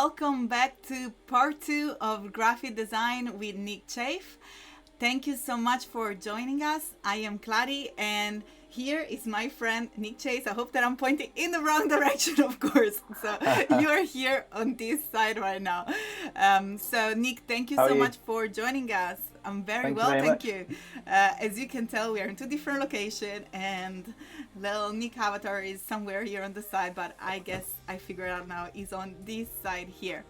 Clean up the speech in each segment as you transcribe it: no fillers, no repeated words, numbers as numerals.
welcome back to part 2 of graphic design with Nick Chaffe. Thank you so much for joining us. I am Kladi, and here is my friend Nick Chaffe. I hope that I'm pointing in the wrong direction, of course. So you are here on this side right now. So Nick, thank you so much for joining us. I'm very well, thank you. As you can tell, we are in 2 different locations, and little Nick avatar is somewhere here on the side, but I guess I figured out now he's on this side here.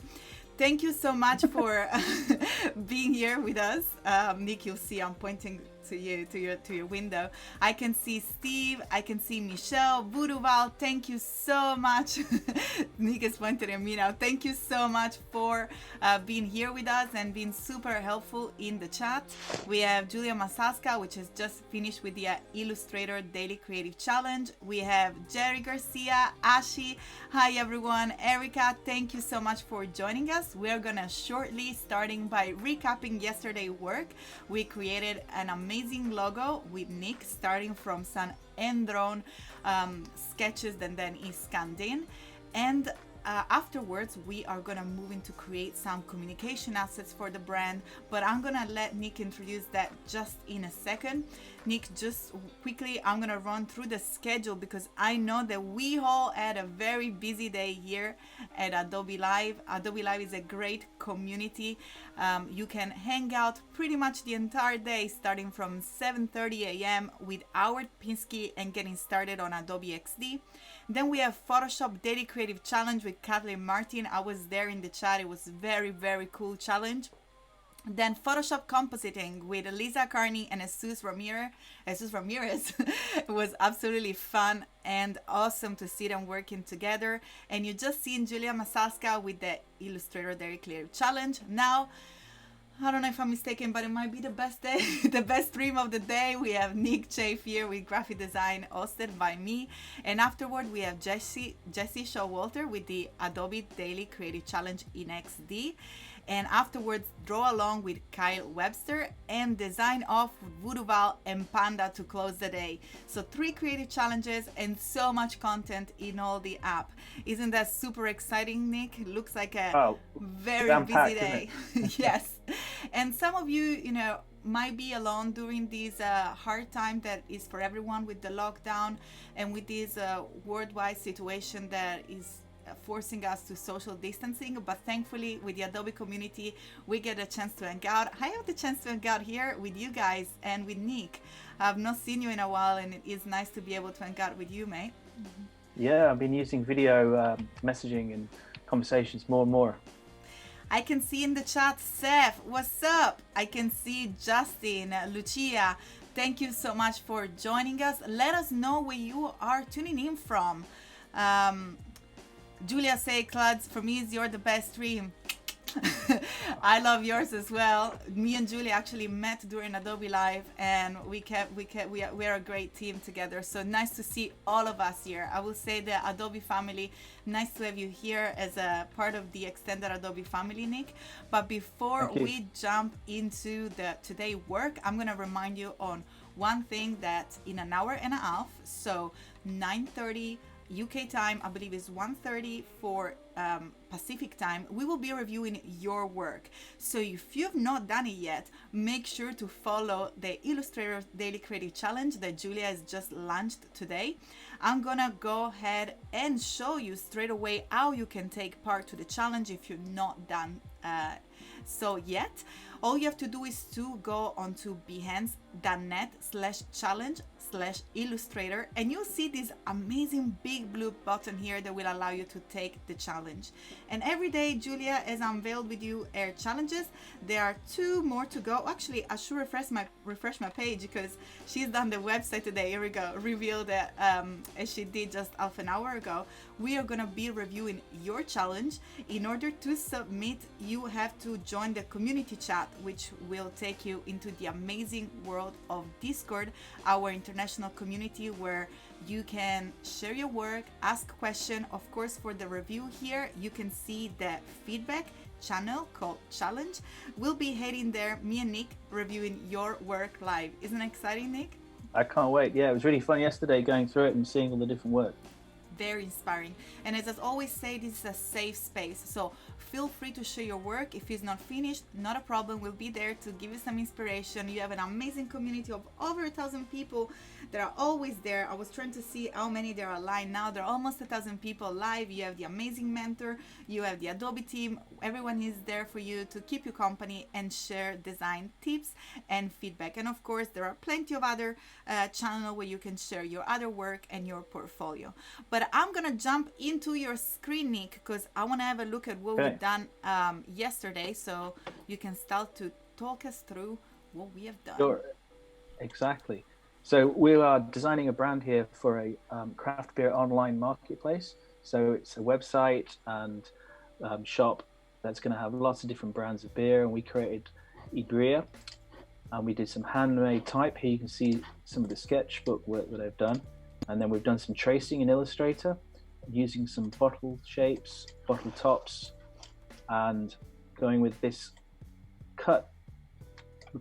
Thank you so much for being here with us. Nick, you'll see I'm pointing to you, to your window. I can see Steve, I can see Michelle, Vuduval. Thank you so much. Nick is pointing at me now. Thank you so much for being here with us and being super helpful in the chat. We have Julia Masaska, which has just finished with the Illustrator Daily Creative Challenge. We have Jerry Garcia, Ashi. Hi everyone. Erica, thank you so much for joining us. We're gonna shortly starting by recapping yesterday's work. We created an amazing logo with Nick, starting from some hand-drawn sketches and then he scanned in, and afterwards we are gonna move into create some communication assets for the brand, but I'm gonna let Nick introduce that just in a second. Nick, just quickly, I'm gonna run through the schedule because I know that we all had a very busy day here at Adobe Live. Adobe Live is a great community. You can hang out pretty much the entire day, starting from 7:30 a.m. with Howard Pinsky and getting started on Adobe XD. Then we have Photoshop Daily Creative Challenge with Kathleen Martin. I was there in the chat. It was very, very cool challenge. Then Photoshop Compositing with Lisa Carney and Jesus Ramirez. It was absolutely fun and awesome to see them working together. And you just seen Julia Masaska with the Illustrator Daily Creative Challenge. Now, I don't know if I'm mistaken, but it might be the best day, the best stream of the day. We have Nick Chaffe here with graphic design hosted by me. And afterward, we have Jesse Showalter with the Adobe Daily Creative Challenge in XD. And afterwards, draw along with Kyle Webster and design off with Vuduval and Panda to close the day. So 3 creative challenges and so much content in all the app. Isn't that super exciting, Nick? It looks like a very busy day. Yes. And some of you, might be alone during this hard time that is for everyone with the lockdown and with this worldwide situation that is forcing us to social distancing, but thankfully with the Adobe community we get a chance to hang out. I have the chance to hang out here with you guys and with Nick. I've not seen you in a while and it is nice to be able to hang out with you, mate. Yeah, I've been using video messaging and conversations more and more. I can see in the chat, Seth, what's up? I can see Justin, Lucia, thank you so much for joining us. Let us know where you are tuning in from. Julia say, Clads, for me, you're the best stream. I love yours as well. Me and Julia actually met during Adobe Live, and we are a great team together. So nice to see all of us here. I will say the Adobe family, nice to have you here as a part of the extended Adobe family, Nick. But before we jump into the today work, I'm gonna remind you on one thing that in an hour and a half, so 9:30 UK time, I believe is 1:30 for Pacific time, we will be reviewing your work. So if you've not done it yet, make sure to follow the Illustrator Daily Creative Challenge that Julia has just launched today. I'm gonna go ahead and show you straight away how you can take part to the challenge if you've not done so yet. All you have to do is to go onto behance.net/challenge/illustrator, and you'll see this amazing big blue button here that will allow you to take the challenge. And every day Julia has unveiled with you her challenges. There are 2 more to go. Actually, I should refresh my page because she's done the website today. Here we go, revealed that as she did just half an hour ago. We are gonna be reviewing your challenge. In order to submit, you have to join the community chat, which will take you into the amazing world of Discord, our international community where you can share your work, ask questions. Of course, for the review here, you can see the feedback channel called Challenge. We'll be heading there, me and Nick, reviewing your work live. Isn't it exciting, Nick? I can't wait. Yeah, it was really fun yesterday going through it and seeing all the different work. very inspiring. And as I always say, this is a safe space. So feel free to share your work. If it's not finished, not a problem. We'll be there to give you some inspiration. You have an amazing community of over 1,000 people that are always there. I was trying to see how many there are live now. There are almost 1,000 people live. You have the amazing mentor. You have the Adobe team. Everyone is there for you to keep you company and share design tips and feedback. And of course, there are plenty of other channels where you can share your other work and your portfolio. But I'm gonna jump into your screen, Nick, because I want to have a look at what we've done yesterday, so you can start to talk us through what we have done. Sure, exactly. So we are designing a brand here for a craft beer online marketplace. So it's a website and shop that's going to have lots of different brands of beer, and we created Ibria, and we did some handmade type. Here you can see some of the sketchbook work that I've done, and then we've done some tracing in Illustrator using some bottle shapes, bottle tops, and going with this cut,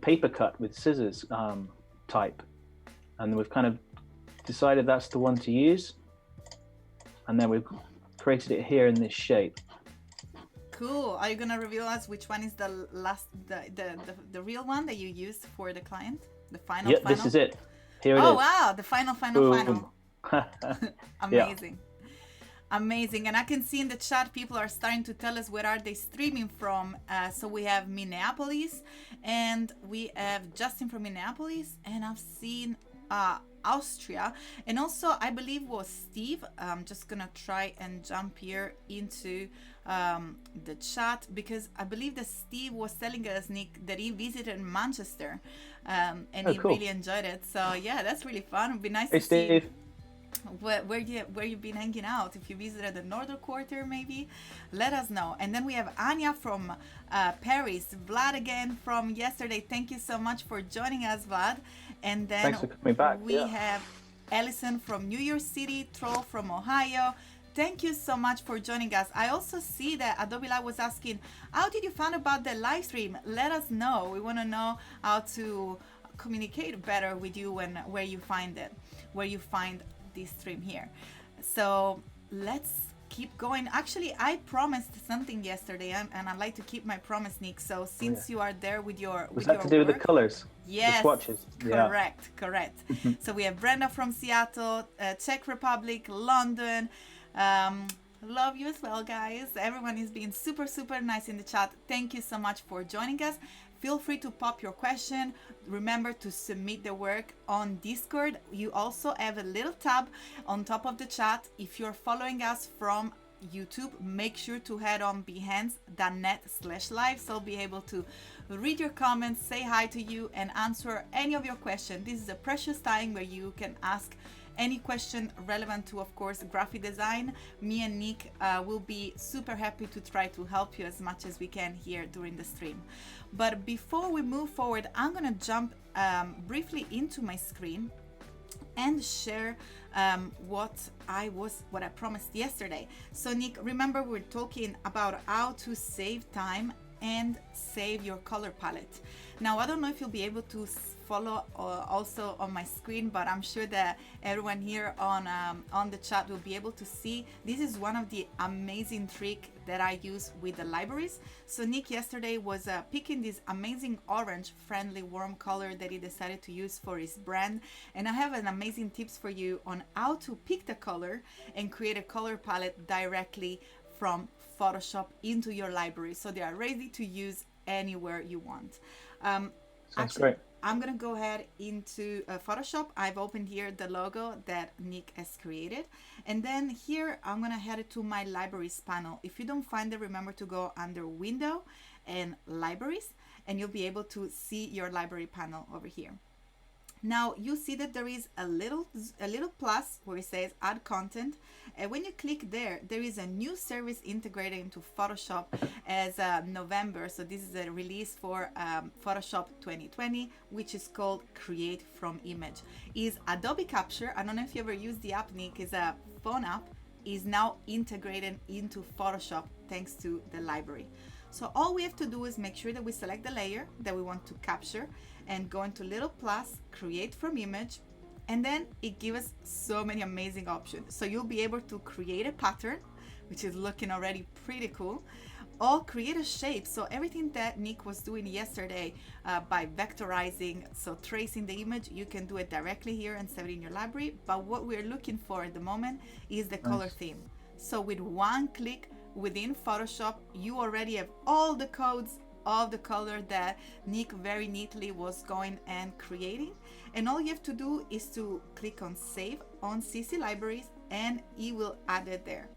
paper cut with scissors type, and we've kind of decided that's the one to use, and then we've created it here in this shape. Cool. Are you gonna reveal us which one is the last, the real one that you used for the client? The final. Yep, this is it. Here it is. Oh wow, the final. Boom. Amazing. Amazing. And I can see in the chat people are starting to tell us where are they streaming from. So we have Minneapolis, and we have Justin from Minneapolis, and I've seen Austria, and also I believe was Steve. I'm just gonna try and jump here into the chat, because I believe that Steve was telling us, Nick, that he visited Manchester and he cool. really enjoyed it. So yeah, that's really fun. It'd be nice Hey, to see Steve. where you've been hanging out. If you visited the northern quarter, maybe let us know. And then we have Anya from Paris, Vlad again from yesterday. Thank you so much for joining us, Vlad. And then Thanks for coming back. we have Ellison from New York City, Troll from Ohio. Thank you so much for joining us. I also see that Adobe Live was asking, how did you find about the live stream? Let us know. We want to know how to communicate better with you and where you find it, where you find this stream here. So let's keep going. Actually, I promised something yesterday, and I'd like to keep my promise, Nick. So since you are there with your was that to do with the colors? Yes, the swatches. Correct. So we have Brenda from Seattle, Czech Republic, London. Love you as well, guys. Everyone is being super nice in the chat. Thank you so much for joining us. Feel free to pop your question. Remember to submit the work on Discord. You also have a little tab on top of the chat. If you're following us from YouTube, make sure to head on behance.net/live, so I'll be able to read your comments, say hi to you, and answer any of your questions. This is a precious time where you can ask any question relevant to, of course, graphic design. Me and Nick will be super happy to try to help you as much as we can here during the stream. But before we move forward, I'm gonna jump briefly into my screen and share what I promised yesterday. So Nick, remember we're talking about how to save time and save your color palette. Now, I don't know if you'll be able to follow also on my screen, but I'm sure that everyone here on the chat will be able to see. This is one of the amazing tricks that I use with the libraries. So Nick yesterday was picking this amazing orange friendly warm color that he decided to use for his brand, and I have an amazing tips for you on how to pick the color and create a color palette directly from Photoshop into your library, so they are ready to use anywhere you want. Sounds great. I'm gonna go ahead into Photoshop. I've opened here the logo that Nick has created, and then here I'm gonna head to my libraries panel. If you don't find it, remember to go under Window and Libraries, and you'll be able to see your library panel over here. Now you see that there is a little plus where it says add content, and when you click there is a new service integrated into Photoshop as November. So this is a release for Photoshop 2020, which is called Create from Image. Is Adobe Capture. I don't know if you ever used the app, Nick. Is a phone app, is now integrated into Photoshop thanks to the library. So all we have to do is make sure that we select the layer that we want to capture and go into little plus, create from image, And then it gives us so many amazing options. So you'll be able to create a pattern, which is looking already pretty cool, or create a shape. So everything that Nick was doing yesterday by vectorizing, so tracing the image, you can do it directly here and save it in your library. But what we're looking for at the moment is the color theme. So with one click within Photoshop, you already have all the codes of the color that Nick very neatly was going and creating. And all you have to do is to click on Save on CC Libraries, and it will add it there.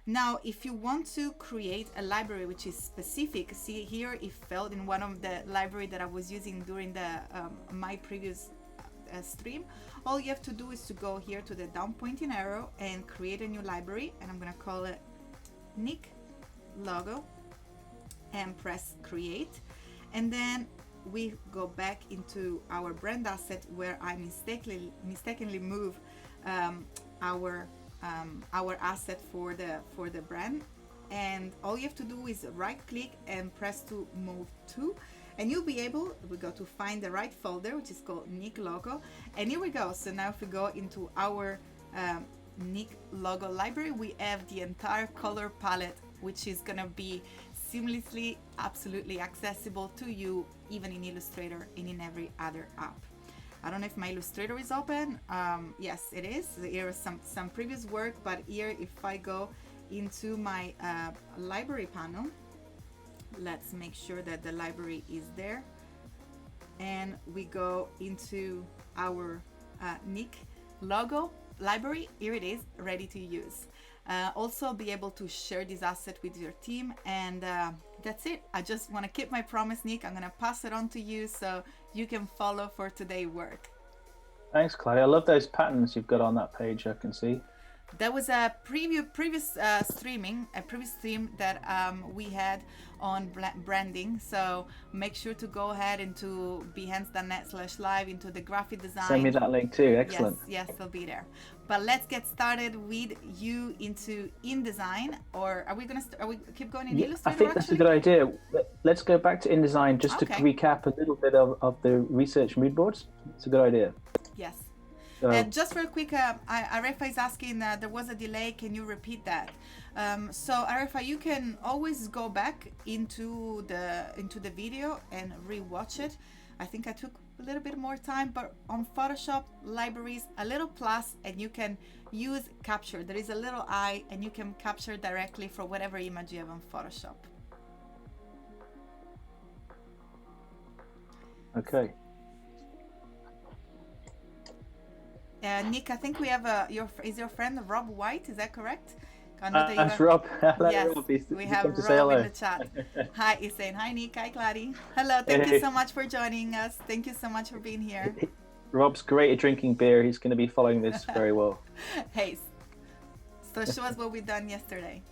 Now, if you want to create a library which is specific, see here it fell in one of the library that I was using during the my previous stream. All you have to do is to go here to the down pointing arrow and create a new library, and I'm gonna call it Nick Logo, and press create. And then we go back into our brand asset where I mistakenly move our asset for the brand. And all you have to do is right click and press to move to, and you'll be able, we go to find the right folder, which is called Nick Logo. And here we go. So now if we go into our Nick Logo library, we have the entire color palette, which is gonna be seamlessly, absolutely accessible to you, even in Illustrator and in every other app. I don't know if my Illustrator is open. Yes, it is. Here is some previous work, but here, if I go into my library panel, let's make sure that the library is there. And we go into our Nick Logo library. Here it is, ready to use. Also be able to share this asset with your team, and that's it. I just want to keep my promise, Nick. I'm going to pass it on to you so you can follow for today's work. Thanks, Kladi. I love those patterns you've got on that page. I can see. That was a previous stream that we had on branding. So make sure to go ahead into behance.net/live into the graphic design. Send me that link too. Excellent. Yes, it'll be there. But let's get started with you into InDesign, or are we keep going in Illustrator? I think that's a good idea. Let's go back to InDesign just to recap a little bit of the research mood boards. It's a good idea. Yes. Just real quick, Arefa is asking, there was a delay, can you repeat that? So Arefa, you can always go back into the video and re-watch it. I think I took a little bit more time, but on Photoshop libraries, a little plus, and you can use capture. There is a little eye, and you can capture directly for whatever image you have on Photoshop. Okay. Nick, I think we have your friend Rob White, is that correct? That's Rob. Yes, Rob. We have Rob in the chat. Hi, he's saying hi, Nick. Hi, Kladi. Hello, thank you so much for joining us. Thank you so much for being here. Rob's great at drinking beer. He's going to be following this very well. Hey, so show us what we've done yesterday.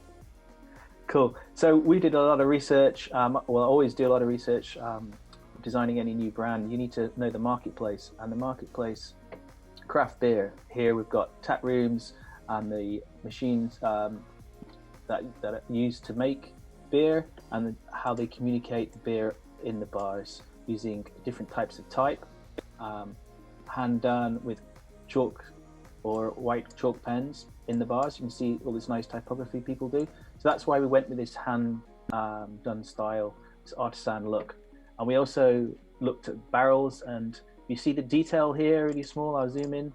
Cool. So we did a lot of research. Well, I always do a lot of research. Designing any new brand, you need to know the marketplace, and the marketplace. Craft beer. Here we've got tap rooms and the machines that are used to make beer, and how they communicate the beer in the bars using different types of type, hand done with chalk or white chalk pens in the bars. You can see all this nice typography people do. So that's why we went with this hand done style, this artisan look. And we also looked at barrels, and you see the detail here really small. I'll zoom in.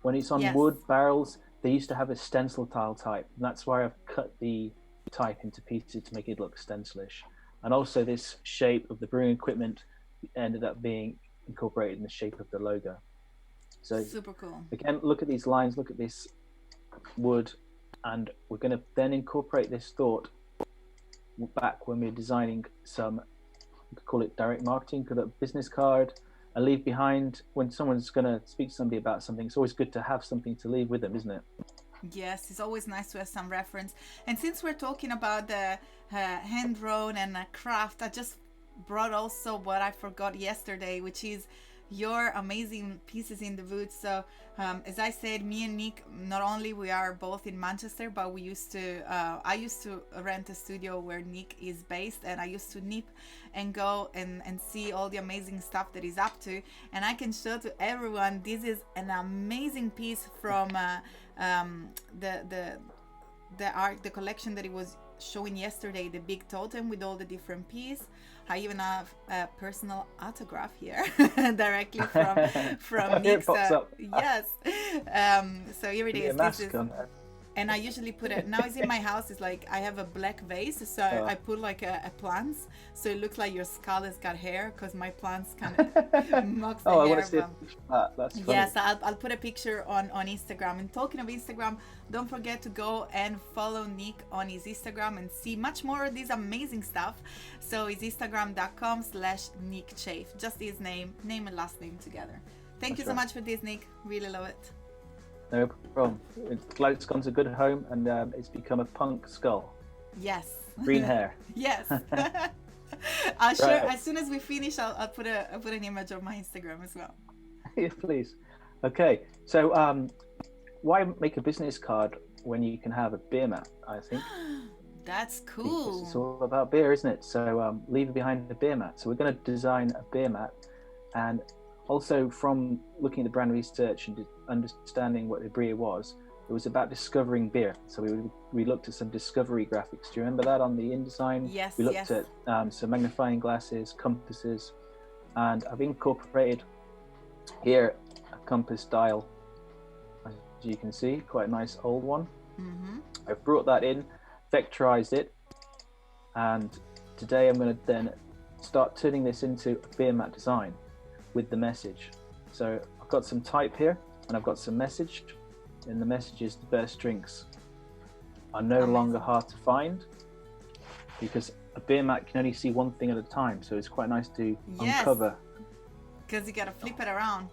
When it's on wood barrels, they used to have a stencil tile type, and that's why I've cut the type into pieces to make it look stencilish. And also this shape of the brewing equipment ended up being incorporated in the shape of the logo. So super cool. Again, look at these lines, look at this wood, and we're going to then incorporate this thought back when we're designing some, we could call it direct marketing, could a business card, and leave behind when someone's going to speak to somebody about something. It's always good to have something to leave with them, isn't it? Yes, it's always nice to have some reference. And since we're talking about the hand drawn and craft, I just brought also what I forgot yesterday, which is your amazing pieces in the booth. So as I said, me and Nick, not only we are both in Manchester, but we used to I used to rent a studio where Nick is based, and I used to nip and go and see all the amazing stuff that he's up to. And I can show to everyone, this is an amazing piece from the collection that he was showing yesterday, the big totem with all the different pieces. I even have a personal autograph here directly from Nick. Yes. So here it is. This is, and I usually put it, now it's in my house, it's like I have a black vase, so I put like a plants, so it looks like your skull has got hair, because my plants kind of mocks the hair. I want to see that's funny. Yes, I'll put a picture on Instagram. And talking of Instagram, don't forget to go and follow Nick on his Instagram and see much more of this amazing stuff. So it's instagram.com/Nick Chaffe, just his name and last name together. Thank you so much for this, Nick. Really love it. No problem. It's glad it's gone to a good home, and it's become a punk skull. Yes. Green hair. Yes. I'll share as soon as we finish. I'll put an image on my Instagram as well. Yeah, please. Okay. So, why make a business card when you can have a beer mat? I think that's cool. Because it's all about beer, isn't it? So, leave behind the beer mat. So we're going to design a beer mat, and also from looking at the brand research and understanding what the beer was, it was about discovering beer. So we looked at some discovery graphics. Do you remember that on the InDesign? Yes. We looked at some magnifying glasses, compasses, and I've incorporated here a compass dial, as you can see, quite a nice old one. Mm-hmm. I've brought that in, vectorized it, and today I'm going to then start turning this into a beer mat design with the message. So I've got some type here, and I've got some message. In the messages, the best drinks are no longer hard to find, because a beer mat can only see one thing at a time. So it's quite nice to uncover. Because you gotta flip it around.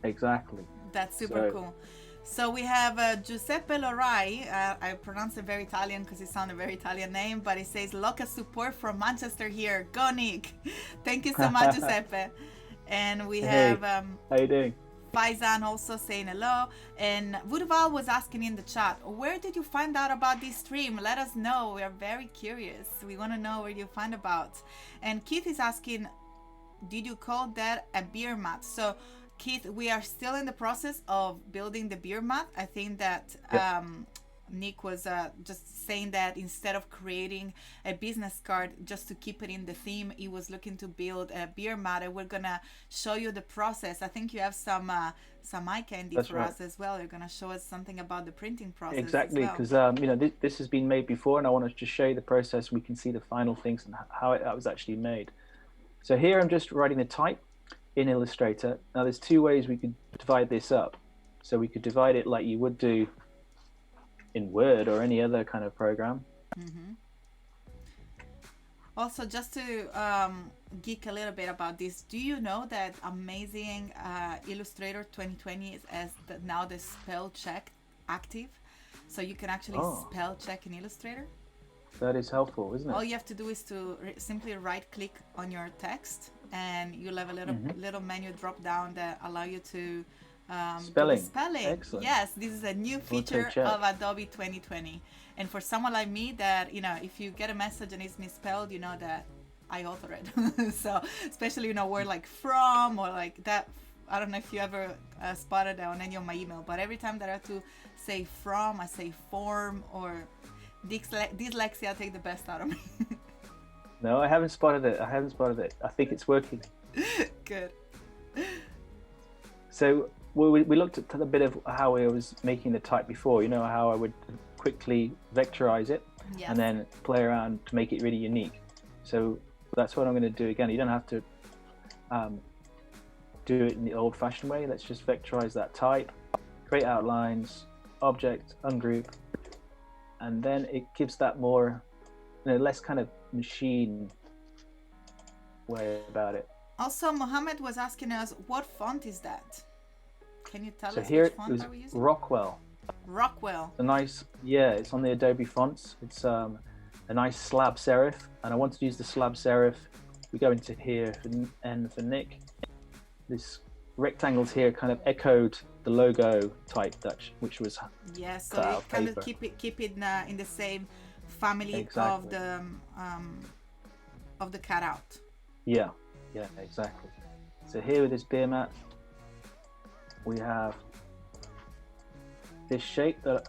Exactly. That's super cool. So we have Giuseppe Lorai. I pronounce it very Italian because it sounded a very Italian name, but it says local support from Manchester here. Go Nick! Thank you so much, Giuseppe. And we have how you doing? Faizan also saying hello. And Woodval was asking in the chat, where did you find out about this stream? Let us know. We are very curious. We want to know where you find about. And Keith is asking, did you call that a beer mat? So Keith, we are still in the process of building the beer mat. I think that Nick was just saying that instead of creating a business card just to keep it in the theme, he was looking to build a beer mat, and we're gonna show you the process. I think you have some eye candy for us as well. You're gonna show us something about the printing process. Exactly, because you know, this has been made before, and I want to just show you the process. We can see the final things and how that was actually made. So here I'm just writing the type in Illustrator. Now there's two ways we could divide this up. So we could divide it like you would do in Word or any other kind of program. Mm-hmm. Also, just to geek a little bit about this, do you know that amazing Illustrator 2020 has now the spell check active? So you can actually spell check in Illustrator. That is helpful, isn't it? All you have to do is to simply right click on your text, and you'll have a little menu drop down that allow you to spelling. Excellent. Yes, this is a new feature of Adobe 2020. And for someone like me, that, you know, if you get a message and it's misspelled, you know that I author it. So especially, you know, word like from or like that. I don't know if you ever spotted that on any of my email, but every time that I have to say from, I say form, or dyslexia take the best out of me. No, I haven't spotted it. I think it's working. Good. So we looked at a bit of how I was making the type before, you know, how I would quickly vectorize it and then play around to make it really unique. So that's what I'm going to do again. You don't have to do it in the old-fashioned way. Let's just vectorize that type, create outlines, object, ungroup, and then it gives that more, you know, less kind of machine way about it. Also, Mohammed was asking us, what font is that? Can you tell us here which font are we using? Rockwell. Rockwell. A nice, it's on the Adobe fonts. It's a nice slab serif, and I wanted to use the slab serif. We go into here for N for Nick, this rectangles here kind of echoed the logo type which was so you kind of keep it in the same family of the cutout. Yeah, exactly. So here with this beer mat, we have this shape that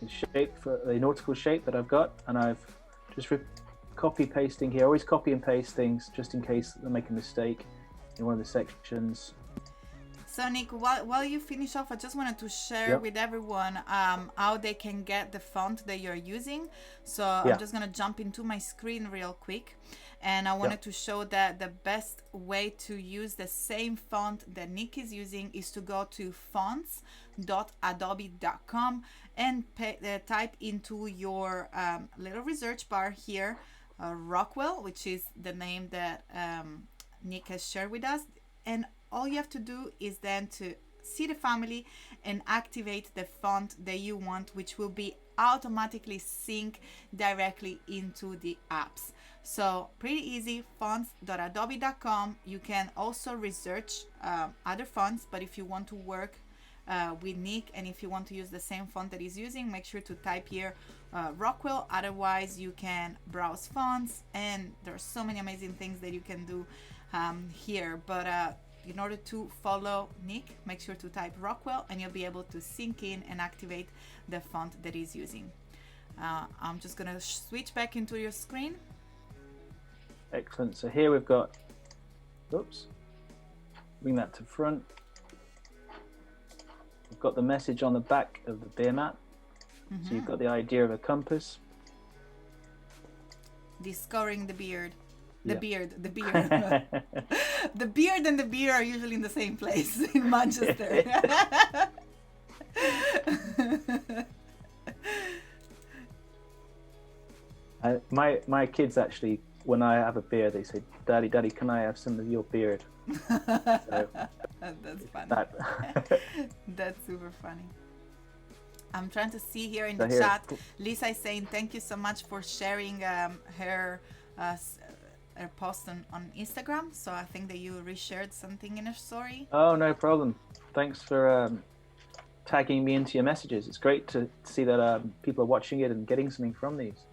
the nautical shape that I've got, and I've just copy pasting here. Always copy and paste things just in case I make a mistake in one of the sections. So Nick, while you finish off, I just wanted to share with everyone how they can get the font that you're using. So I'm just going to jump into my screen real quick. And I wanted to show that the best way to use the same font that Nick is using is to go to fonts.adobe.com and type into your little research bar here, Rockwell, which is the name that Nick has shared with us. And all you have to do is then to see the family and activate the font that you want, which will be automatically sync directly into the apps. So pretty easy, fonts.adobe.com. You can also research other fonts, but if you want to work with Nick and if you want to use the same font that he's using, make sure to type here Rockwell. Otherwise you can browse fonts, and there are so many amazing things that you can do here, but in order to follow Nick, make sure to type Rockwell and you'll be able to sync in and activate the font that he's using. I'm just going to switch back into your screen. Excellent. So here we've got, bring that to front. We've got the message on the back of the beer mat. So you've got the idea of a compass. Discovering the beard. The beard. The beard and the beer are usually in the same place in Manchester. My kids actually, when I have a beer, they say, "Daddy, can I have some of your beard?" So, that's funny. That's super funny. I'm trying to see here in the chat. Lisa is saying thank you so much for sharing her post on Instagram. So I think that you reshared something in her story. Oh, no problem. Thanks for tagging me into your messages. It's great to see that people are watching it and getting something from these.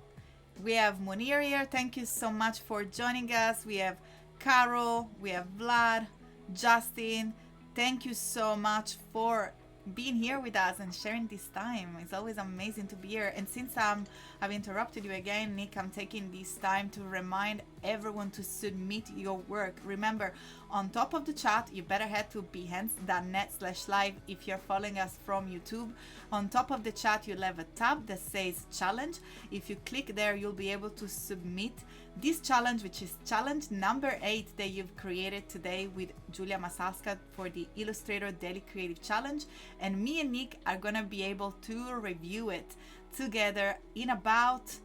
We have Munir here. Thank you so much for joining us. We have Carol, we have Vlad, Justin. Thank you so much for being here with us and sharing this time. It's always amazing to be here. And since I've interrupted you again, Nick, I'm taking this time to remind everyone to submit your work. Remember, on top of the chat, you better head to behance.net/live if you're following us from YouTube. On top of the chat, you'll have a tab that says challenge. If you click there, you'll be able to submit this challenge, which is challenge number 8 that you've created today with Julia Masalska for the Illustrator Daily Creative Challenge. And me and Nick are gonna be able to review it together in about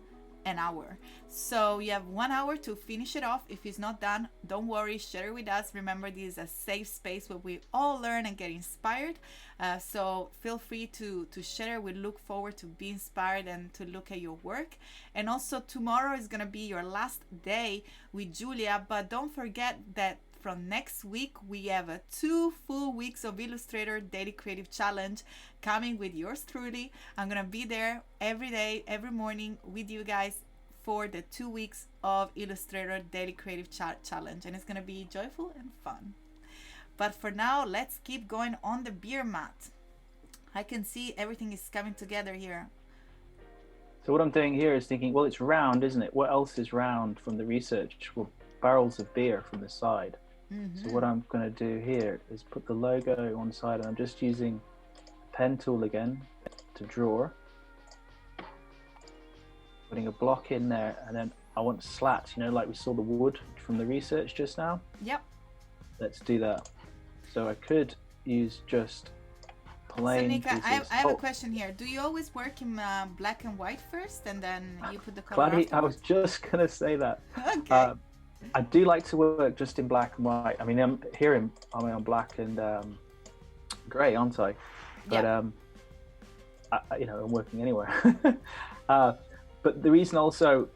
an hour. So you have 1 hour to finish it off. If it's not done, don't worry, share it with us. Remember, this is a safe space where we all learn and get inspired. So feel free to share. We look forward to be inspired and to look at your work. And also tomorrow is gonna be your last day with Julia, but don't forget that from next week, we have 2 full weeks of Illustrator Daily Creative Challenge coming with yours truly. I'm gonna be there every day, every morning with you guys for the 2 weeks of Illustrator Daily Creative Challenge, and it's gonna be joyful and fun. But for now, let's keep going on the beer mat. I can see everything is coming together here. So what I'm doing here is thinking, well, it's round, isn't it? What else is round from the research? Well, barrels of beer from the side. So what I'm going to do here is put the logo on the side, and I'm just using the pen tool again to draw. Putting a block in there, and then I want slats, you know, like we saw the wood from the research just now. Yep. Let's do that. So I could use just plain pieces. So Nick, I have a question here. Do you always work in black and white first, and then you put the color afterwards? I was just going to say that. Okay. I do like to work just in black and white. I mean, I'm on black and grey, aren't I? But you know, I'm working anywhere. But the reason also,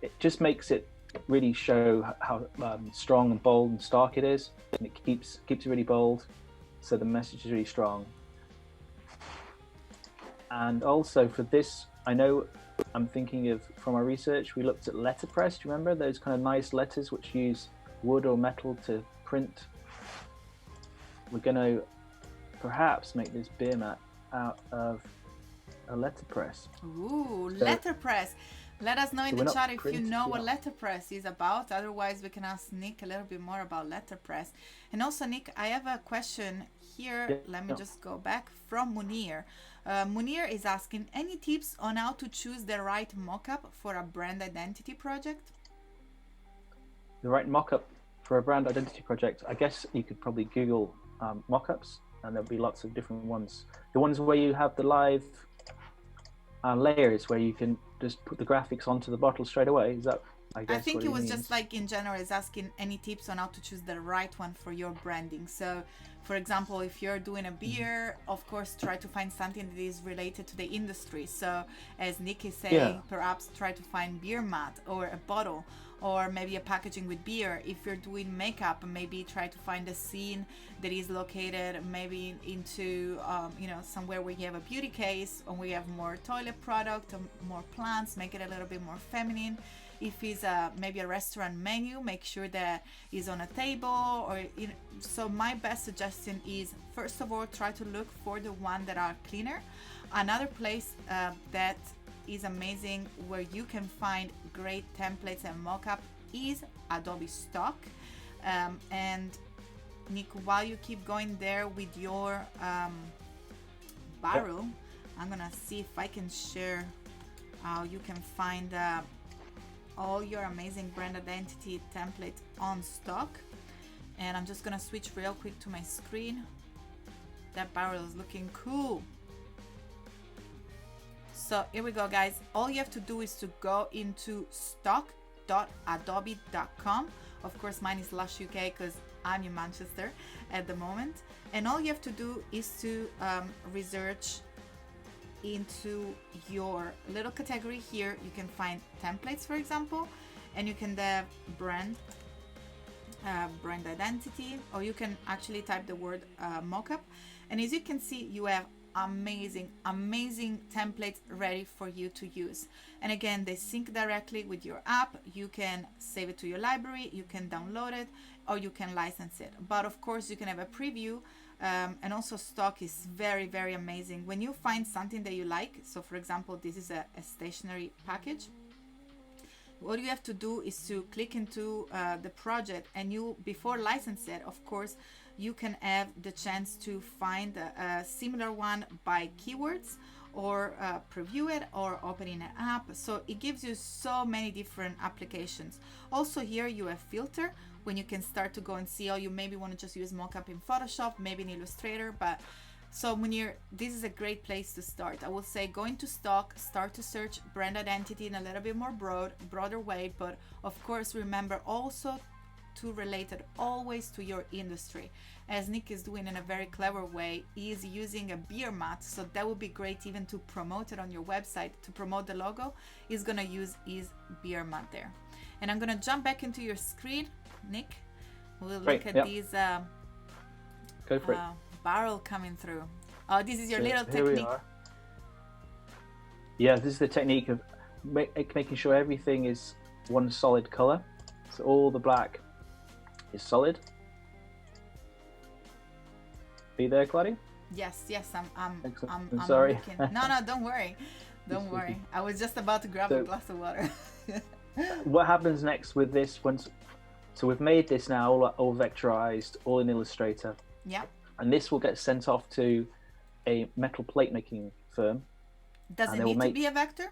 it just makes it really show how strong and bold and stark it is, and it keeps it really bold, so the message is really strong. And also for this, I know I'm thinking of, from our research, we looked at letterpress. Do you remember those kind of nice letters which use wood or metal to print? We're going to perhaps make this beer mat out of a letterpress. Ooh, so, letterpress. Let us know in the chat if you know what letterpress is about. Otherwise, we can ask Nick a little bit more about letterpress. And also, Nick, I have a question here. Yeah, let me just go back from Munir. Munir is asking, any tips on how to choose the right mockup for a brand identity project? The right mockup for a brand identity project? I guess you could probably Google mockups, and there'll be lots of different ones. The ones where you have the live layers, where you can just put the graphics onto the bottle straight away. Is that, I guess, I think what it was means. Just like in general, is asking any tips on how to choose the right one for your branding. So, for example, if you're doing a beer, of course, try to find something that is related to the industry. So, as Nick is saying, perhaps try to find beer mat or a bottle, or maybe a packaging with beer. If you're doing makeup, maybe try to find a scene that is located maybe into somewhere where you have a beauty case, or where you have more toilet product or more plants, make it a little bit more feminine. If it's maybe a restaurant menu, make sure that it's on a table. Or so my best suggestion is, first of all, try to look for the one that are cleaner. Another place that is amazing where you can find great templates and mockup is Adobe Stock. And Nick, while you keep going there with your barrel, I'm gonna see if I can share how you can find all your amazing brand identity template on stock. And I'm just gonna switch real quick to my screen. That barrel is looking cool. So here we go, guys. All you have to do is to go into stock.adobe.com. Of course, mine is /UK because I'm in Manchester at the moment. And all you have to do is to research into your little category here. You can find templates, for example, and you can have brand identity, or you can actually type the word mockup. And as you can see, you have amazing templates ready for you to use. And again, they sync directly with your app. You can save it to your library, you can download it, or you can license it. But of course, you can have a preview. And also stock is very, very amazing. When you find something that you like, so for example, this is a stationery package, what you have to do is to click into the project, and you, before license it, of course, you can have the chance to find a similar one by keywords, or preview it, or open in an app. So it gives you so many different applications. Also here you have filter, when you can start to go and see, oh, you maybe want to just use mockup in Photoshop, maybe in Illustrator. But so this is a great place to start. I will say go into stock, start to search brand identity in a little bit more broader way, but of course remember also to relate it always to your industry. As Nick is doing in a very clever way, he is using a beer mat, so that would be great even to promote it on your website. To promote the logo, he's gonna use his beer mat there. And I'm gonna jump back into your screen, Nick. We'll look at these Go for it. Barrel coming through. Oh, this is your little technique. Yeah, this is the technique of making sure everything is one solid color. So all the black is solid. Are you there, Kladi? Yes, I'm sorry. looking. No, don't worry. Don't worry. I was just about to grab a glass of water. What happens next with this? So we've made this now all vectorized, all in Illustrator. Yeah. And this will get sent off to a metal plate making firm. Does it need to be a vector?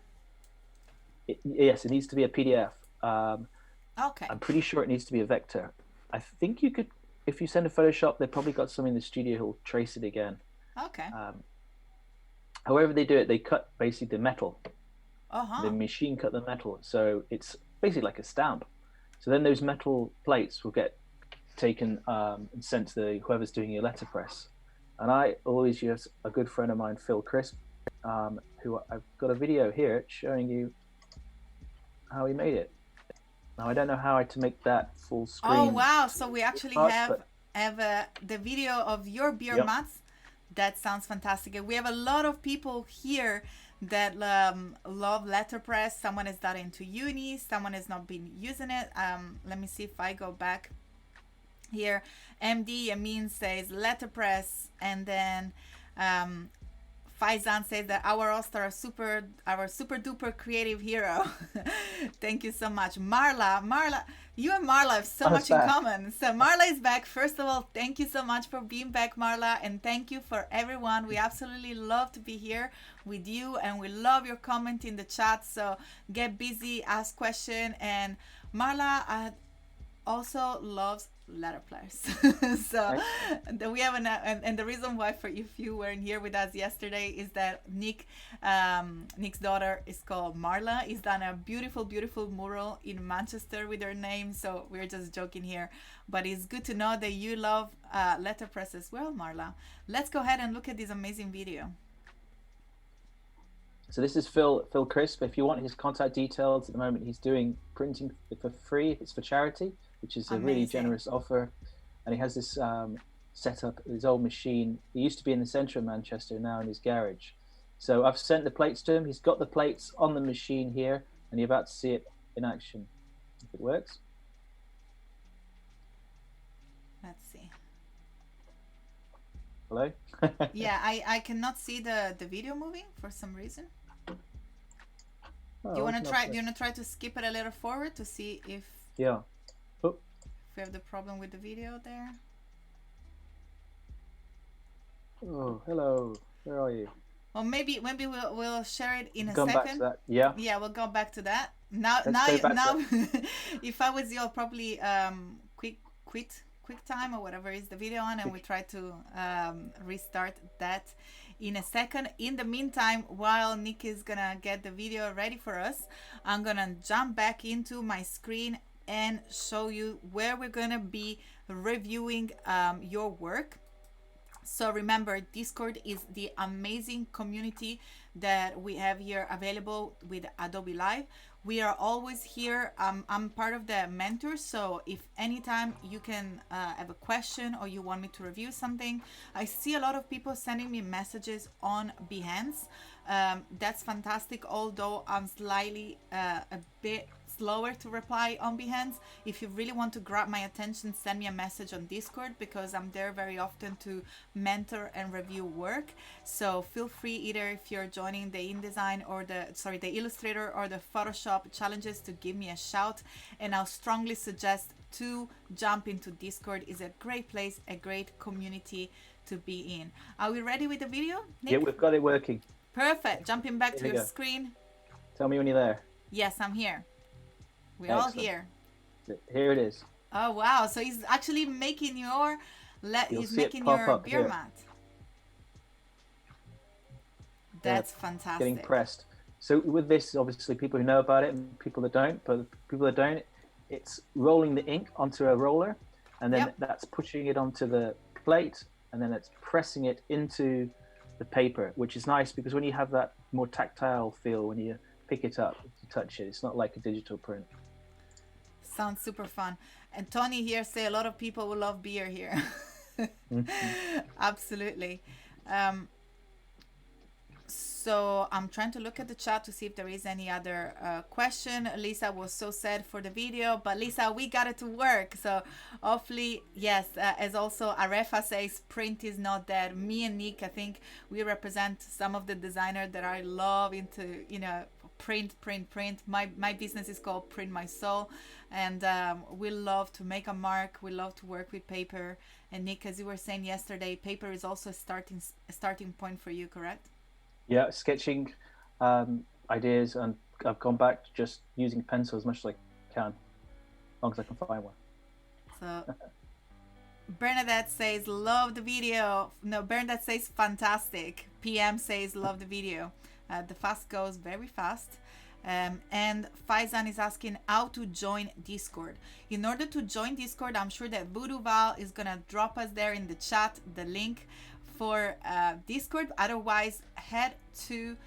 Yes, it needs to be a PDF. Okay. I'm pretty sure it needs to be a vector. I think you could, if you send a Photoshop, they've probably got someone in the studio who'll trace it again. Okay. However they do it, they cut basically the metal. Uh-huh. The machine cut the metal, so it's basically like a stamp. So then those metal plates will get taken and sent to whoever's doing your letterpress. And I always use a good friend of mine, Phil Crisp, who I've got a video here showing you how he made it. Now I don't know how to make that full Oh screen wow! to So we actually parts, but have the video of your beer yep. mats. That sounds fantastic. And we have a lot of people here that love letterpress. Someone is not into uni. Someone has not been using it. Let me see if I go back here. MD Amin says letterpress, and then um, Faizan says that our hosts are our super duper creative hero. Thank you so much. Marla, you and Marla have so much in Back. common. So Marla is back. First of all, thank you so much for being back, Marla, and thank you for everyone. We absolutely love to be here with you, and we love your comment in the chat. So get busy, ask question, and Marla also loves letterpress. So we have and the reason why, for if you weren't here with us yesterday, is that Nick's daughter is called Marla. He's done a beautiful mural in Manchester with her name, so we're just joking here, but it's good to know that you love letterpress as well, Marla. Let's go ahead and look at this amazing video. So this is Phil Crisp. If you want his contact details, at the moment he's doing printing for free. It's for charity, which is a really generous offer. And he has this set up his old machine. He used to be in the centre of Manchester, now in his garage. So I've sent the plates to him. He's got the plates on the machine here, and you're about to see it in action. If it works. Let's see. Hello? Yeah, I cannot see the video moving for some reason. Do you want to try? Do you want to try to skip it a little forward to see if? Yeah. Oh. If we have the problem with the video there. Oh, hello. Where are you? Well, maybe we'll share it in a Come second. back to that. Yeah. Yeah, we'll go back to that. Now, if I was you, I'll probably quick time or whatever is the video on, and we try to restart that in a second. In the meantime, while Nick is gonna get the video ready for us, I'm gonna jump back into my screen and show you where we're gonna be reviewing your work. So remember, Discord is the amazing community that we have here available with Adobe Live. We are always here. I'm part of the mentors, so if anytime you can have a question or you want me to review something, I see a lot of people sending me messages on Behance. That's fantastic, although I'm slightly a bit slower to reply on Behance. If you really want to grab my attention, send me a message on Discord, because I'm there very often to mentor and review work. So feel free, either if you're joining the InDesign or the Illustrator or the Photoshop challenges, to give me a shout. And I'll strongly suggest to jump into Discord. Is a great place, a great community to be in. Are we ready with the video, Nick? Yeah, we've got it working. Perfect. Jumping back to your screen. Tell me when you're there. Yes, I'm here. We're all here. Here it is. Oh wow! So he's actually making your beer mat. That's fantastic. Getting pressed. So with this, obviously, people who know about it and people that don't. But people that don't, it's rolling the ink onto a roller, and then that's pushing it onto the plate, and then it's pressing it into the paper, which is nice because when you have that more tactile feel when you pick it up, to touch it, it's not like a digital print. Sounds super fun. And Tony here say a lot of people will love beer here. Absolutely. So I'm trying to look at the chat to see if there is any other question. Lisa was so sad for the video, but Lisa, we got it to work. So hopefully, yes, as also Arefa says, print is not dead. Me and Nick, I think we represent some of the designers that I love into, print. My business is called Printmysoul, and we love to make a mark. We love to work with paper. And Nick, as you were saying yesterday, paper is also a starting point for you, correct? Yeah, sketching ideas, and I've gone back to just using pencil as much as I can, as long as I can find one. So Bernadette says love the video. No, Bernadette says fantastic. PM says love the video. The fast goes very fast. And Faizan is asking how to join Discord. In order to join Discord, I'm sure that Voodoo Val is gonna drop us there in the chat the link for Discord. Otherwise, head to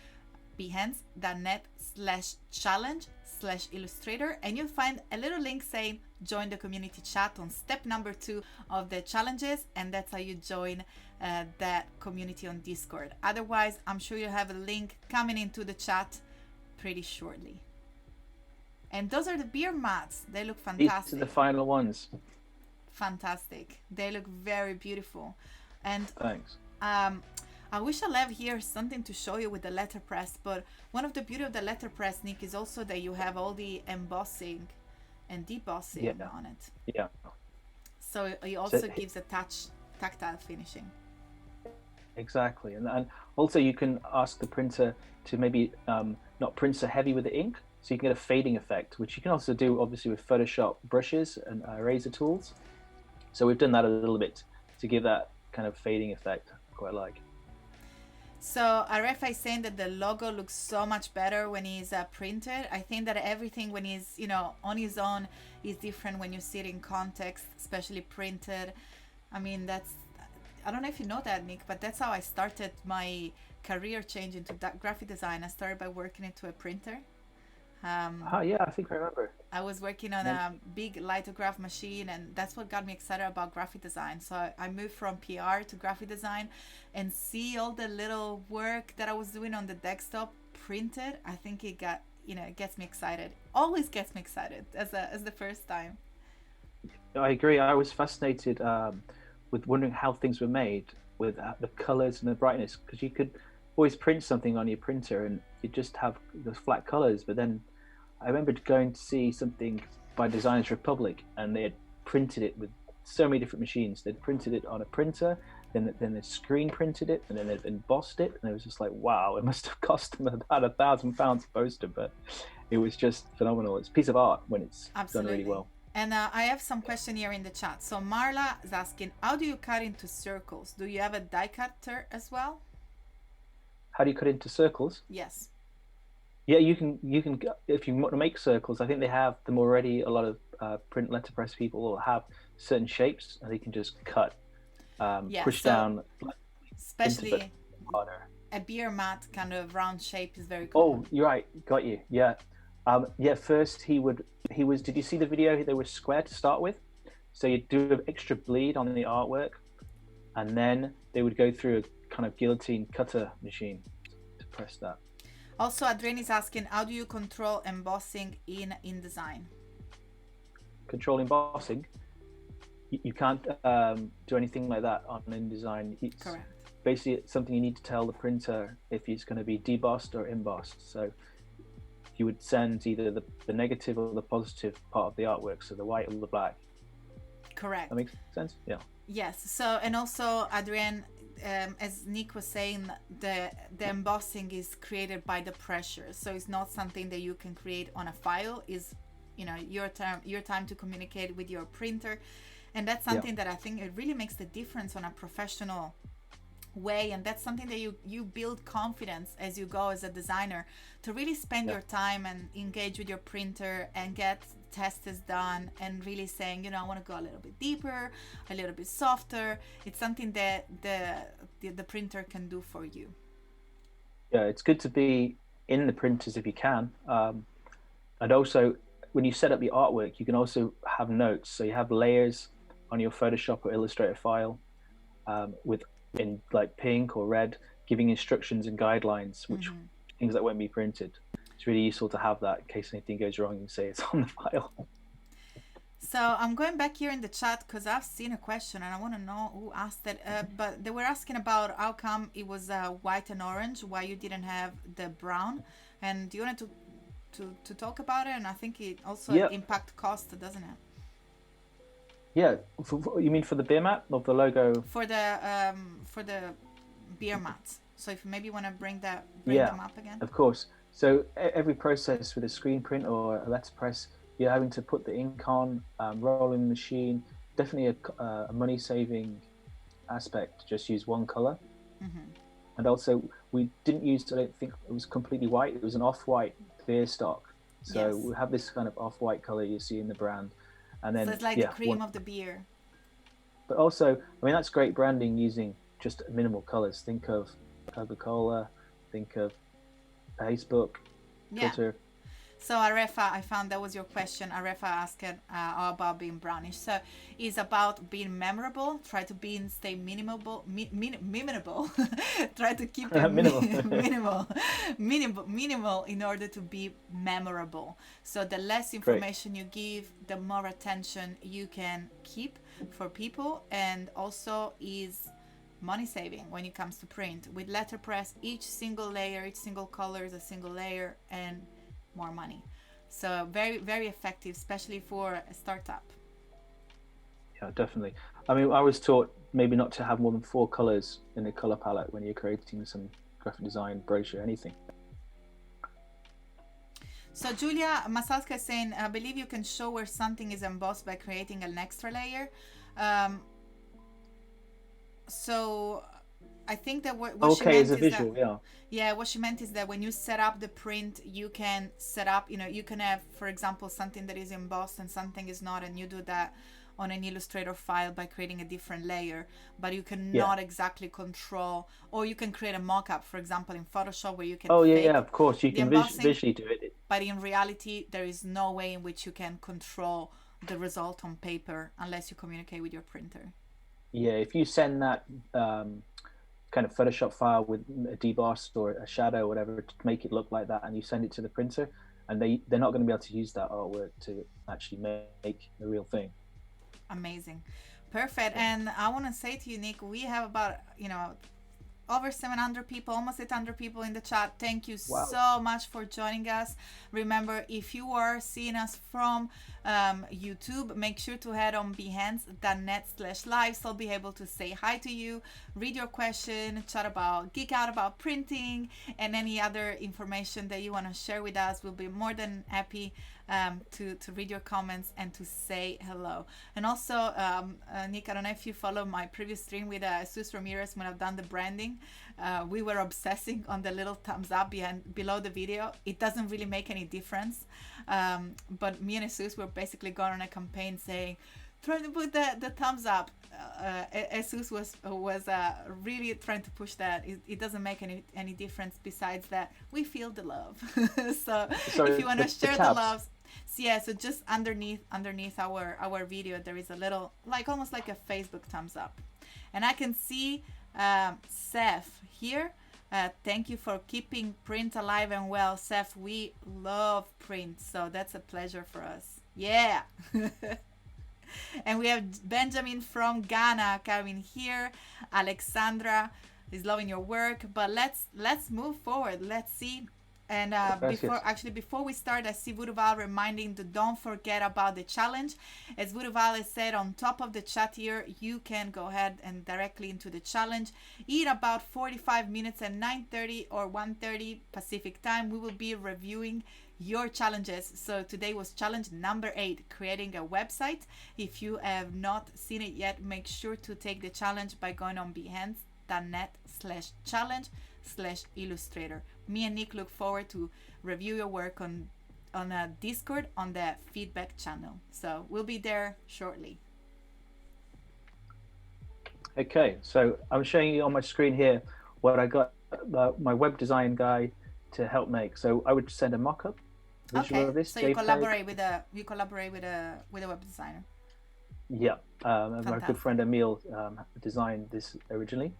behance.net/challenge Illustrator, and you'll find a little link saying join the community chat on step number 2 of the challenges, and that's how you join that community on Discord. Otherwise, I'm sure you'll have a link coming into the chat pretty shortly. And those are the beer mats. They look fantastic. These are the final ones. Fantastic. They look very beautiful. And thanks. I wish I have here something to show you with the letterpress, but one of the beauty of the letterpress, Nick, is also that you have all the embossing and debossing on it. Yeah. So it also gives a tactile finishing. Exactly. And also you can ask the printer to maybe not print so heavy with the ink, so you can get a fading effect, which you can also do obviously with Photoshop brushes and eraser tools. So we've done that a little bit to give that kind of fading effect I quite like. So Arefa is saying that the logo looks so much better when he's printed. I think that everything when he's on his own is different when you see it in context, especially printed. I mean, I don't know if you know that, Nick, but that's how I started my career change into graphic design. I started by working into a printer. Yeah, I think I remember. I was working on a big lithograph machine, and that's what got me excited about graphic design. So I moved from PR to graphic design, and see all the little work that I was doing on the desktop printed. I think it gets me excited. Always gets me excited as the first time. I agree. I was fascinated with wondering how things were made with the colors and the brightness, because you could always print something on your printer and you just have those flat colors, but then I remember going to see something by Designers Republic, and they had printed it with so many different machines. They'd printed it on a printer, then they screen printed it, and then they'd embossed it, and it was just like, wow, it must have cost them about £1,000 a poster, but it was just phenomenal. It's a piece of art when it's done really well. And I have some question here in the chat. So Marla is asking, how do you cut into circles? Do you have a die cutter as well? How do you cut into circles? Yes. Yeah, you can if you want to make circles. I think they have them already. A lot of print letterpress people will have certain shapes, and they can just cut, push down. Especially a beer mat kind of round shape is very cool. Oh, you're right. Got you. Yeah. First he was. Did you see the video? They were square to start with, so you'd do an extra bleed on the artwork, and then they would go through a kind of guillotine cutter machine to press that. Also, Adrienne is asking, how do you control embossing in InDesign? Control embossing? You can't do anything like that on InDesign. It's correct. Basically, it's something you need to tell the printer if it's going to be debossed or embossed. So you would send either the negative or the positive part of the artwork, so the white or the black. Correct. That makes sense? Yeah. Yes. So, and also, Adrienne, as Nick was saying, the embossing is created by the pressure, so it's not something that you can create on a file. Is your time to communicate with your printer, and that's something that I think it really makes the difference on a professional way, and that's something that you build confidence as you go as a designer to really spend your time and engage with your printer and get tests done and really saying, I want to go a little bit deeper, a little bit softer. It's something that the printer can do for you. Yeah, it's good to be in the printers if you can, and also when you set up your artwork, you can also have notes. So you have layers on your Photoshop or Illustrator file in like pink or red, giving instructions and guidelines, which things that won't be printed. It's really useful to have that in case anything goes wrong. You can say it's on the file. So I'm going back here in the chat because I've seen a question and I want to know who asked it. But they were asking about how come it was white and orange, why you didn't have the brown. And do you want to talk about it? And I think it also impact cost, doesn't it? Yeah, you mean for the beer mat or the logo? For the beer mats. So if maybe you want to bring them up again. Of course. So every process with a screen print or a letterpress, you're having to put the ink on, roll in the machine. Definitely a money-saving aspect to just use one color. And also, we didn't use, I don't think it was completely white. It was an off-white beer stock. So we have this kind of off-white color you see in the brand. And then, so it's like the cream of the beer. But also, I mean, that's great branding using just minimal colors. Think of Coca-Cola, think of Facebook, Twitter. So Arefa, I found that was your question. Arefa asked about being brownish. So it's about being memorable. Try to stay minimal, minimal. Try to keep it Minimal. minimal in order to be memorable. So the less Great. information you give, the more attention you can keep for people, and also is money saving when it comes to print. With letterpress, each single layer, each single color is a single layer, and more money. So very, very effective, especially for a startup. Yeah, definitely. I mean, I was taught maybe not to have more than 4 colors in the color palette when you're creating some graphic design, brochure, anything. So Julia Masalska is saying, I believe you can show where something is embossed by creating an extra layer. So I think that what she meant as a is visual, that, yeah, what she meant is that when you set up the print, you can set up, you can have, for example, something that is embossed and something is not, and you do that on an Illustrator file by creating a different layer, but you cannot exactly control, or you can create a mockup, for example, in Photoshop where you can fake of course, you the can embossing, visually do it. but in reality, there is no way in which you can control the result on paper unless you communicate with your printer. Yeah, if you send that kind of Photoshop file with a deboss or a shadow or whatever to make it look like that, and you send it to the printer, and they're not going to be able to use that artwork to actually make the real thing. Amazing. Perfect. And I want to say to you, Nick, we have about, over 700 people, almost 800 people in the chat. Thank you so much for joining us. Remember, if you are seeing us from YouTube, make sure to head on behance.net/live, so I'll be able to say hi to you, read your question, geek out about printing, and any other information that you want to share with us. We'll be more than happy to read your comments and to say hello. And also, Nick, I don't know if you follow my previous stream with Jesus Ramirez when I've done the branding. We were obsessing on the little thumbs up below the video. It doesn't really make any difference, but me and Jesus were basically going on a campaign saying, trying to put the thumbs up. Jesus was really trying to push that. It doesn't make any difference besides that we feel the love. So if you want to share the love, so just underneath our video there is a little, like almost like a Facebook thumbs up, and I can see Seth here. Thank you for keeping print alive and well, Seth. We love print, so that's a pleasure for us. Yeah. And we have Benjamin from Ghana coming here. Alexandra is loving your work, but let's move forward. Let's see. And before we start, I see Vuduval reminding to don't forget about the challenge. As Vuduval has said on top of the chat here, you can go ahead and directly into the challenge. In about 45 minutes at 9:30 or 1:30 Pacific time, we will be reviewing your challenges. So today was challenge number 8, creating a website. If you have not seen it yet, make sure to take the challenge by going on behance.net/challenge/Illustrator. Me and Nick look forward to review your work on a Discord on the feedback channel. So we'll be there shortly. Okay, so I'm showing you on my screen here what I got my web design guy to help make. So I would send a mock-up visual of this. So you collaborate with a web designer. Yeah, my good friend Emil designed this originally,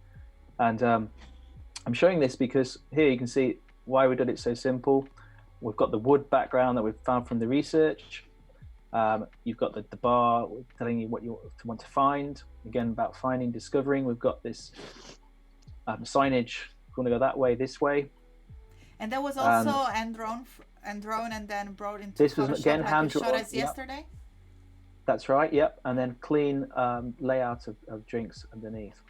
and I'm showing this because here you can see why we did it so simple. We've got the wood background that we've found from the research. You've got the bar telling you what you want to find. Again, about finding, discovering. We've got this signage. We're going to go that way, this way. And there was also hand drawn and then brought into this Photoshop, was again like hand you drawn. showed us yesterday. That's right. Yep, and then clean layout of drinks underneath.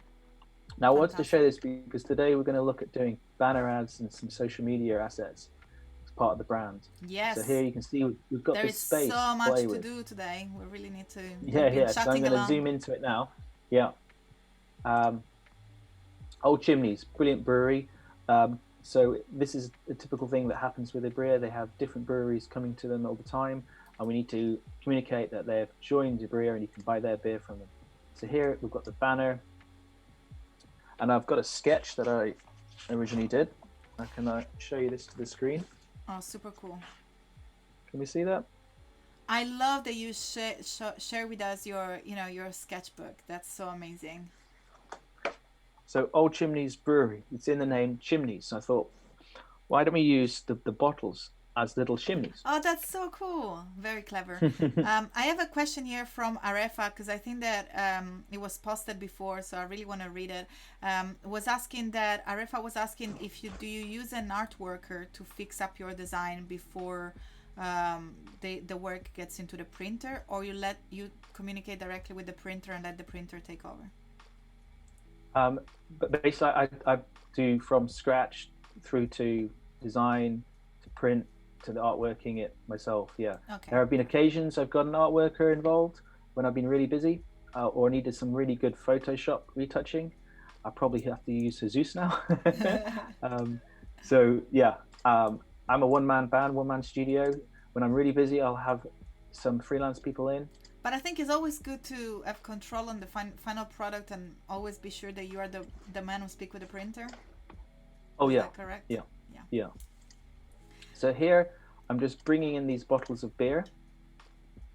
Now, I wanted to show this because today we're going to look at doing banner ads and some social media assets as part of the brand. Yes. So here you can see we've got this space. There is so much to do today. We really need to. So I'm going to zoom into it now. Yeah. Old Chimneys, brilliant brewery. So this is a typical thing that happens with Ibria. They have different breweries coming to them all the time, and we need to communicate that they've joined Ibria and you can buy their beer from them. So here we've got the banner. And I've got a sketch that I originally did. Can I show you this to the screen? Oh, super cool. Can we see that? I love that you share with us your, your sketchbook. That's so amazing. So Old Chimneys Brewery, it's in the name Chimneys. So I thought, why don't we use the bottles as little chimneys? Oh, that's so cool. Very clever. I have a question here from Arefa because I think that it was posted before, so I really want to read it. Arefa was asking if you use an art worker to fix up your design before the work gets into the printer, or you communicate directly with the printer and let the printer take over? But basically, I do from scratch through to design to print to the artworking it myself. Yeah. Okay. There have been occasions I've got an art worker involved when I've been really busy or needed some really good Photoshop retouching. I probably have to use Jesus now. So yeah, I'm a one-man band, one-man studio. When I'm really busy, I'll have some freelance people in. But I think it's always good to have control on the final product and always be sure that you are the man who speak with the printer. Oh, Is yeah. that correct? Yeah. So here, I'm just bringing in these bottles of beer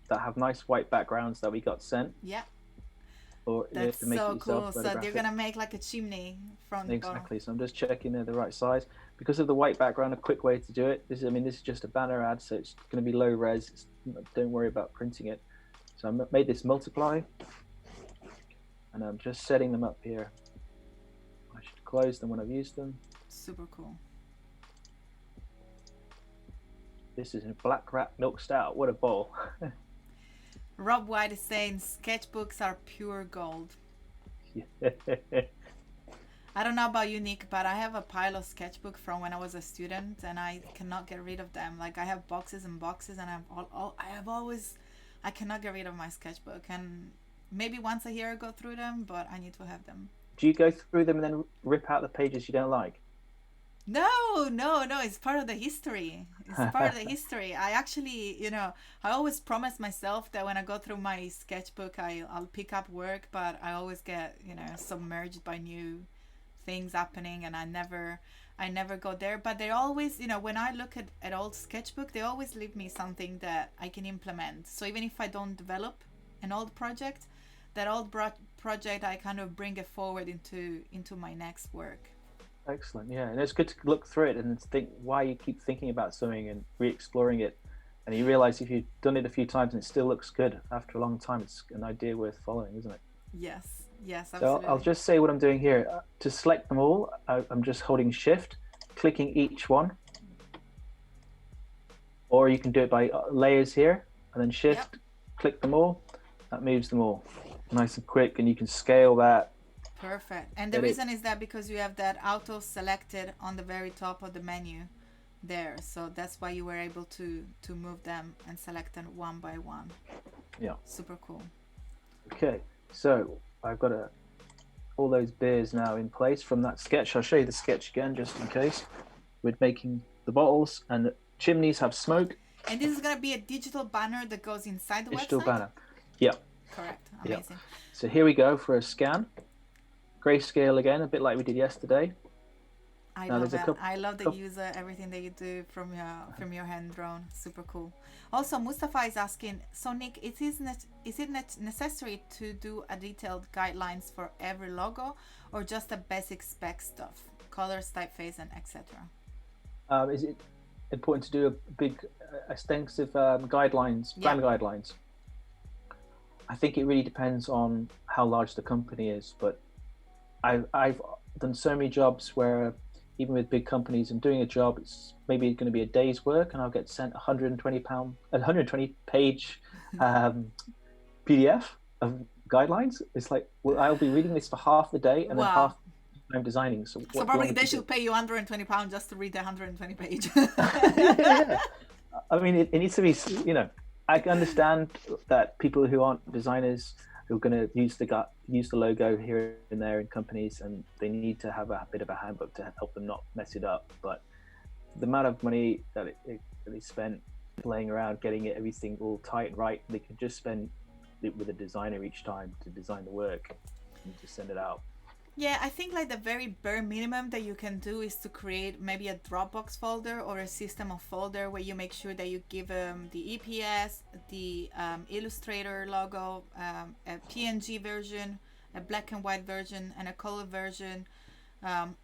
that have nice white backgrounds that we got sent. Yeah. Or you have That's to make so it yourself, cool. So they're going to make like a chimney from the bottle. Exactly. So I'm just checking they're the right size. Because of the white background, a quick way to do it. This is just a banner ad, so it's going to be low res. Don't worry about printing it. So I made this multiply, and I'm just setting them up here. I should close them when I've used them. Super cool. This is a Black Rat Milk Stout. What a bowl. Rob White is saying sketchbooks are pure gold. I don't know about you, Nick, but I have a pile of sketchbook from when I was a student, and I cannot get rid of them. Like I have boxes and boxes, and I cannot get rid of my sketchbook. And maybe once a year I go through them, but I need to have them. Do you go through them and then rip out the pages you don't like? No, it's part of the history. It's part of the history. I actually, I always promise myself that when I go through my sketchbook, I'll pick up work, but I always get, submerged by new things happening, and I never go there. But they always, when I look at old sketchbook, they always leave me something that I can implement. So even if I don't develop an old project, that old project, I kind of bring it forward into my next work. Excellent. Yeah, and it's good to look through it and think why you keep thinking about something and re-exploring it, and you realize if you've done it a few times and it still looks good after a long time, it's an idea worth following, isn't it? Yes, absolutely. So I'll just say what I'm doing here. To select them all, I'm just holding Shift, clicking each one, or you can do it by layers here, and then Shift, click them all. That moves them all nice and quick, and you can scale that. Perfect. And the reason is that because you have that auto selected on the very top of the menu there, so that's why you were able to move them and select them one by one. Yeah. Super cool. Okay, so I've got all those beers now in place from that sketch. I'll show you the sketch again just in case. We're making the bottles, and the chimneys have smoke. And this is going to be a digital banner that goes inside the digital website? Banner. Yeah. Correct. Amazing. Yeah. So here we go for a scan. Grayscale again, a bit like we did yesterday. I love that. I love that you use everything that you do from your hand drawn. Super cool. Also, Mustafa is asking, so Nick, is it necessary to do a detailed guidelines for every logo, or just a basic spec stuff, colors, typeface, and etc.? Is it important to do a big, extensive guidelines, brand guidelines? I think it really depends on how large the company is, but I've done so many jobs where even with big companies, I'm doing a job, it's maybe going to be a day's work, and I'll get sent 120 page PDF of guidelines. It's like, well, I'll be reading this for half the day and then half the time designing. So probably they should pay you £120 just to read the 120 page. Yeah. I mean, it needs to be, I can understand that people who aren't designers who are going to use the logo here and there in companies, and they need to have a bit of a handbook to help them not mess it up. But the amount of money that they spent playing around getting everything all tight and right, they could just spend it with a designer each time to design the work and to send it out. Yeah, I think like the very bare minimum that you can do is to create maybe a Dropbox folder or a system of folder where you make sure that you give the EPS, the Illustrator logo, a PNG version, a black and white version, and a color version,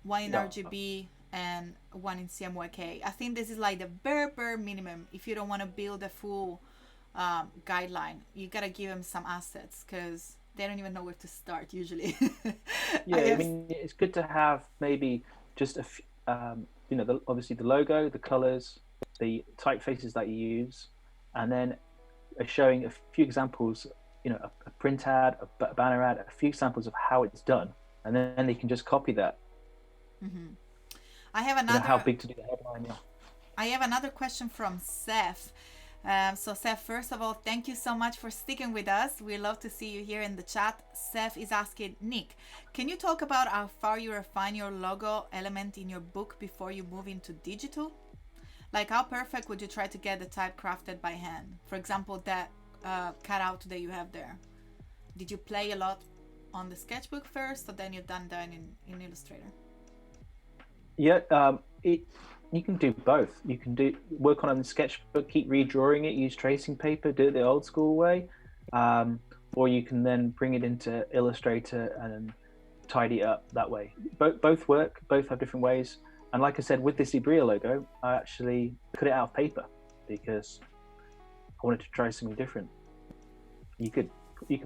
one in Yeah. RGB and one in CMYK. I think this is like the bare minimum. If you don't want to build a full guideline, you gotta give them some assets because they don't even know where to start usually. I Yeah, I have. mean, it's good to have maybe just obviously the logo, the colors, the typefaces that you use, and then showing a few examples, a print ad, a banner ad, a few examples of how it's done, and then they can just copy that. Mhm. I have How another. big to do the headline? Yeah. I have another question from Seth. So, Seth, first of all, thank you so much for sticking with us. We love to see you here in the chat. Seth is asking, Nick, can you talk about how far you refine your logo element in your book before you move into digital? Like, how perfect would you try to get the type crafted by hand? For example, that cutout that you have there. Did you play a lot on the sketchbook first, or then you've done that in Illustrator? Yeah, you can do both. You can work on a sketchbook, keep redrawing it, use tracing paper, do it the old school way, or you can then bring it into Illustrator and tidy it up that way. Both work. Both have different ways. And like I said, with this Ibria logo, I actually cut it out of paper because I wanted to try something different. You could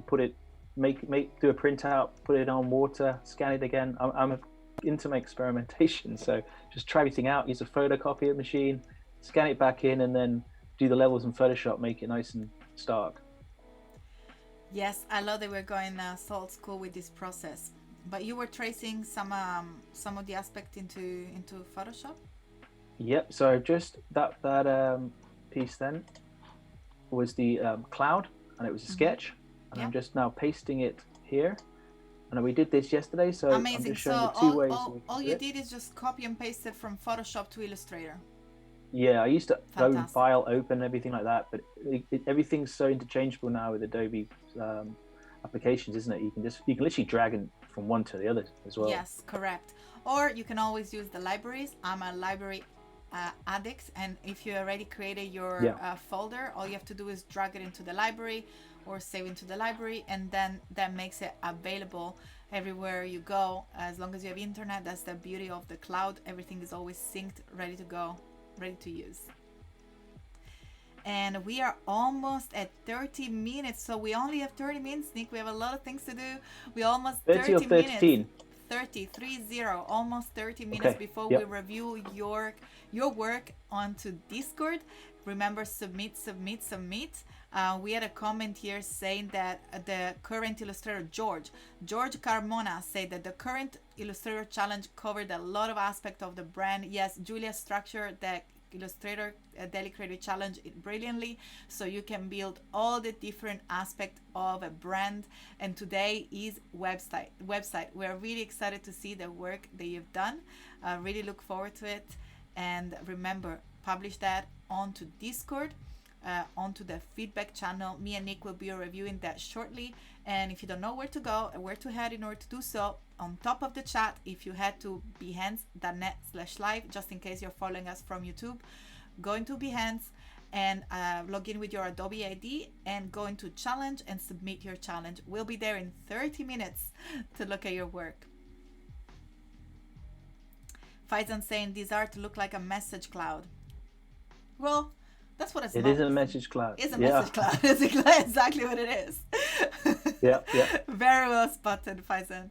put it, do a printout, put it on water, scan it again. I'm into my experimentation, so just try everything out. Use a photocopier machine, scan it back in, and then do the levels in Photoshop. Make it nice and stark. Yes, I love that we're going so old school with this process. But you were tracing some of the aspect into Photoshop. Yep. So just that piece then was the cloud, and it was a Mm-hmm. sketch, and Yeah, I'm just now pasting it here. And we did this yesterday, so I'm amazing. just So showing the two ways we can all do you it. did is just copy and paste it from Photoshop to Illustrator. Yeah, I used to go and Fantastic. file open everything like that, but everything's so interchangeable now with Adobe um, applications, isn't it? You can literally drag it from one to the other as well. Yes, correct. Or you can always use the libraries. I'm a library addict, and if you already created your Yeah, folder, all you have to do is drag it into the library or save into the library, and then that makes it available everywhere you go. As long as you have internet, that's the beauty of the cloud. Everything is always synced, ready to go, ready to use. And we are almost at 30 minutes, so we only have 30 minutes, Nick. We have a lot of things to do. We almost 30 or 30 minutes. 13. 30, 30, almost 30 minutes Okay. before we Yep. review your work onto Discord. Remember, submit. We had a comment here saying that the current Illustrator George Carmona said that the current Illustrator challenge covered a lot of aspects of the brand. Yes, Julia structured the Illustrator Daily Creative Challenge brilliantly, so you can build all the different aspects of a brand. And today is website. We're really excited to see the work that you've done. Really look forward to it. And remember, publish that onto Discord, onto the feedback channel. Me and Nick will be reviewing that shortly. And if you don't know where to go and where to head in order to do so, on top of the chat, if you head to behance.net/live, just in case you're following us from YouTube, go into Behance and log in with your Adobe ID and go into challenge and submit your challenge. We'll be there in 30 minutes to look at your work. Faizan saying these art look like a message cloud. Well, that's what it's It is a message cloud. It's a Yeah. message cloud. It's exactly what it is. Yeah. Yeah. Very well spotted, Faizan.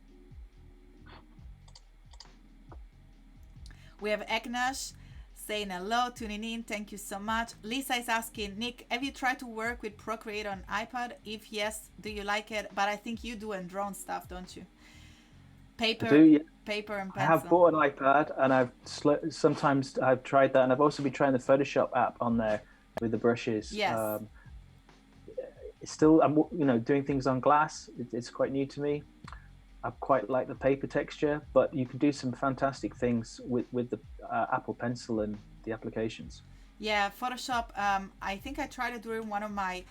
We have Egnash saying hello, tuning in. Thank you so much. Lisa is asking, Nick, have you tried to work with Procreate on iPad? If yes, do you like it? But I think you do and drone stuff, don't you? I do. Yeah. Paper and I have pencil. bought an iPad, and sometimes I've tried that, and I've also been trying the Photoshop app on there with the brushes. Yes. It's still, I'm doing things on glass. It's quite new to me. I quite like the paper texture, but you can do some fantastic things with the Apple Pencil and the applications. Yeah, Photoshop. I think I tried it during one of my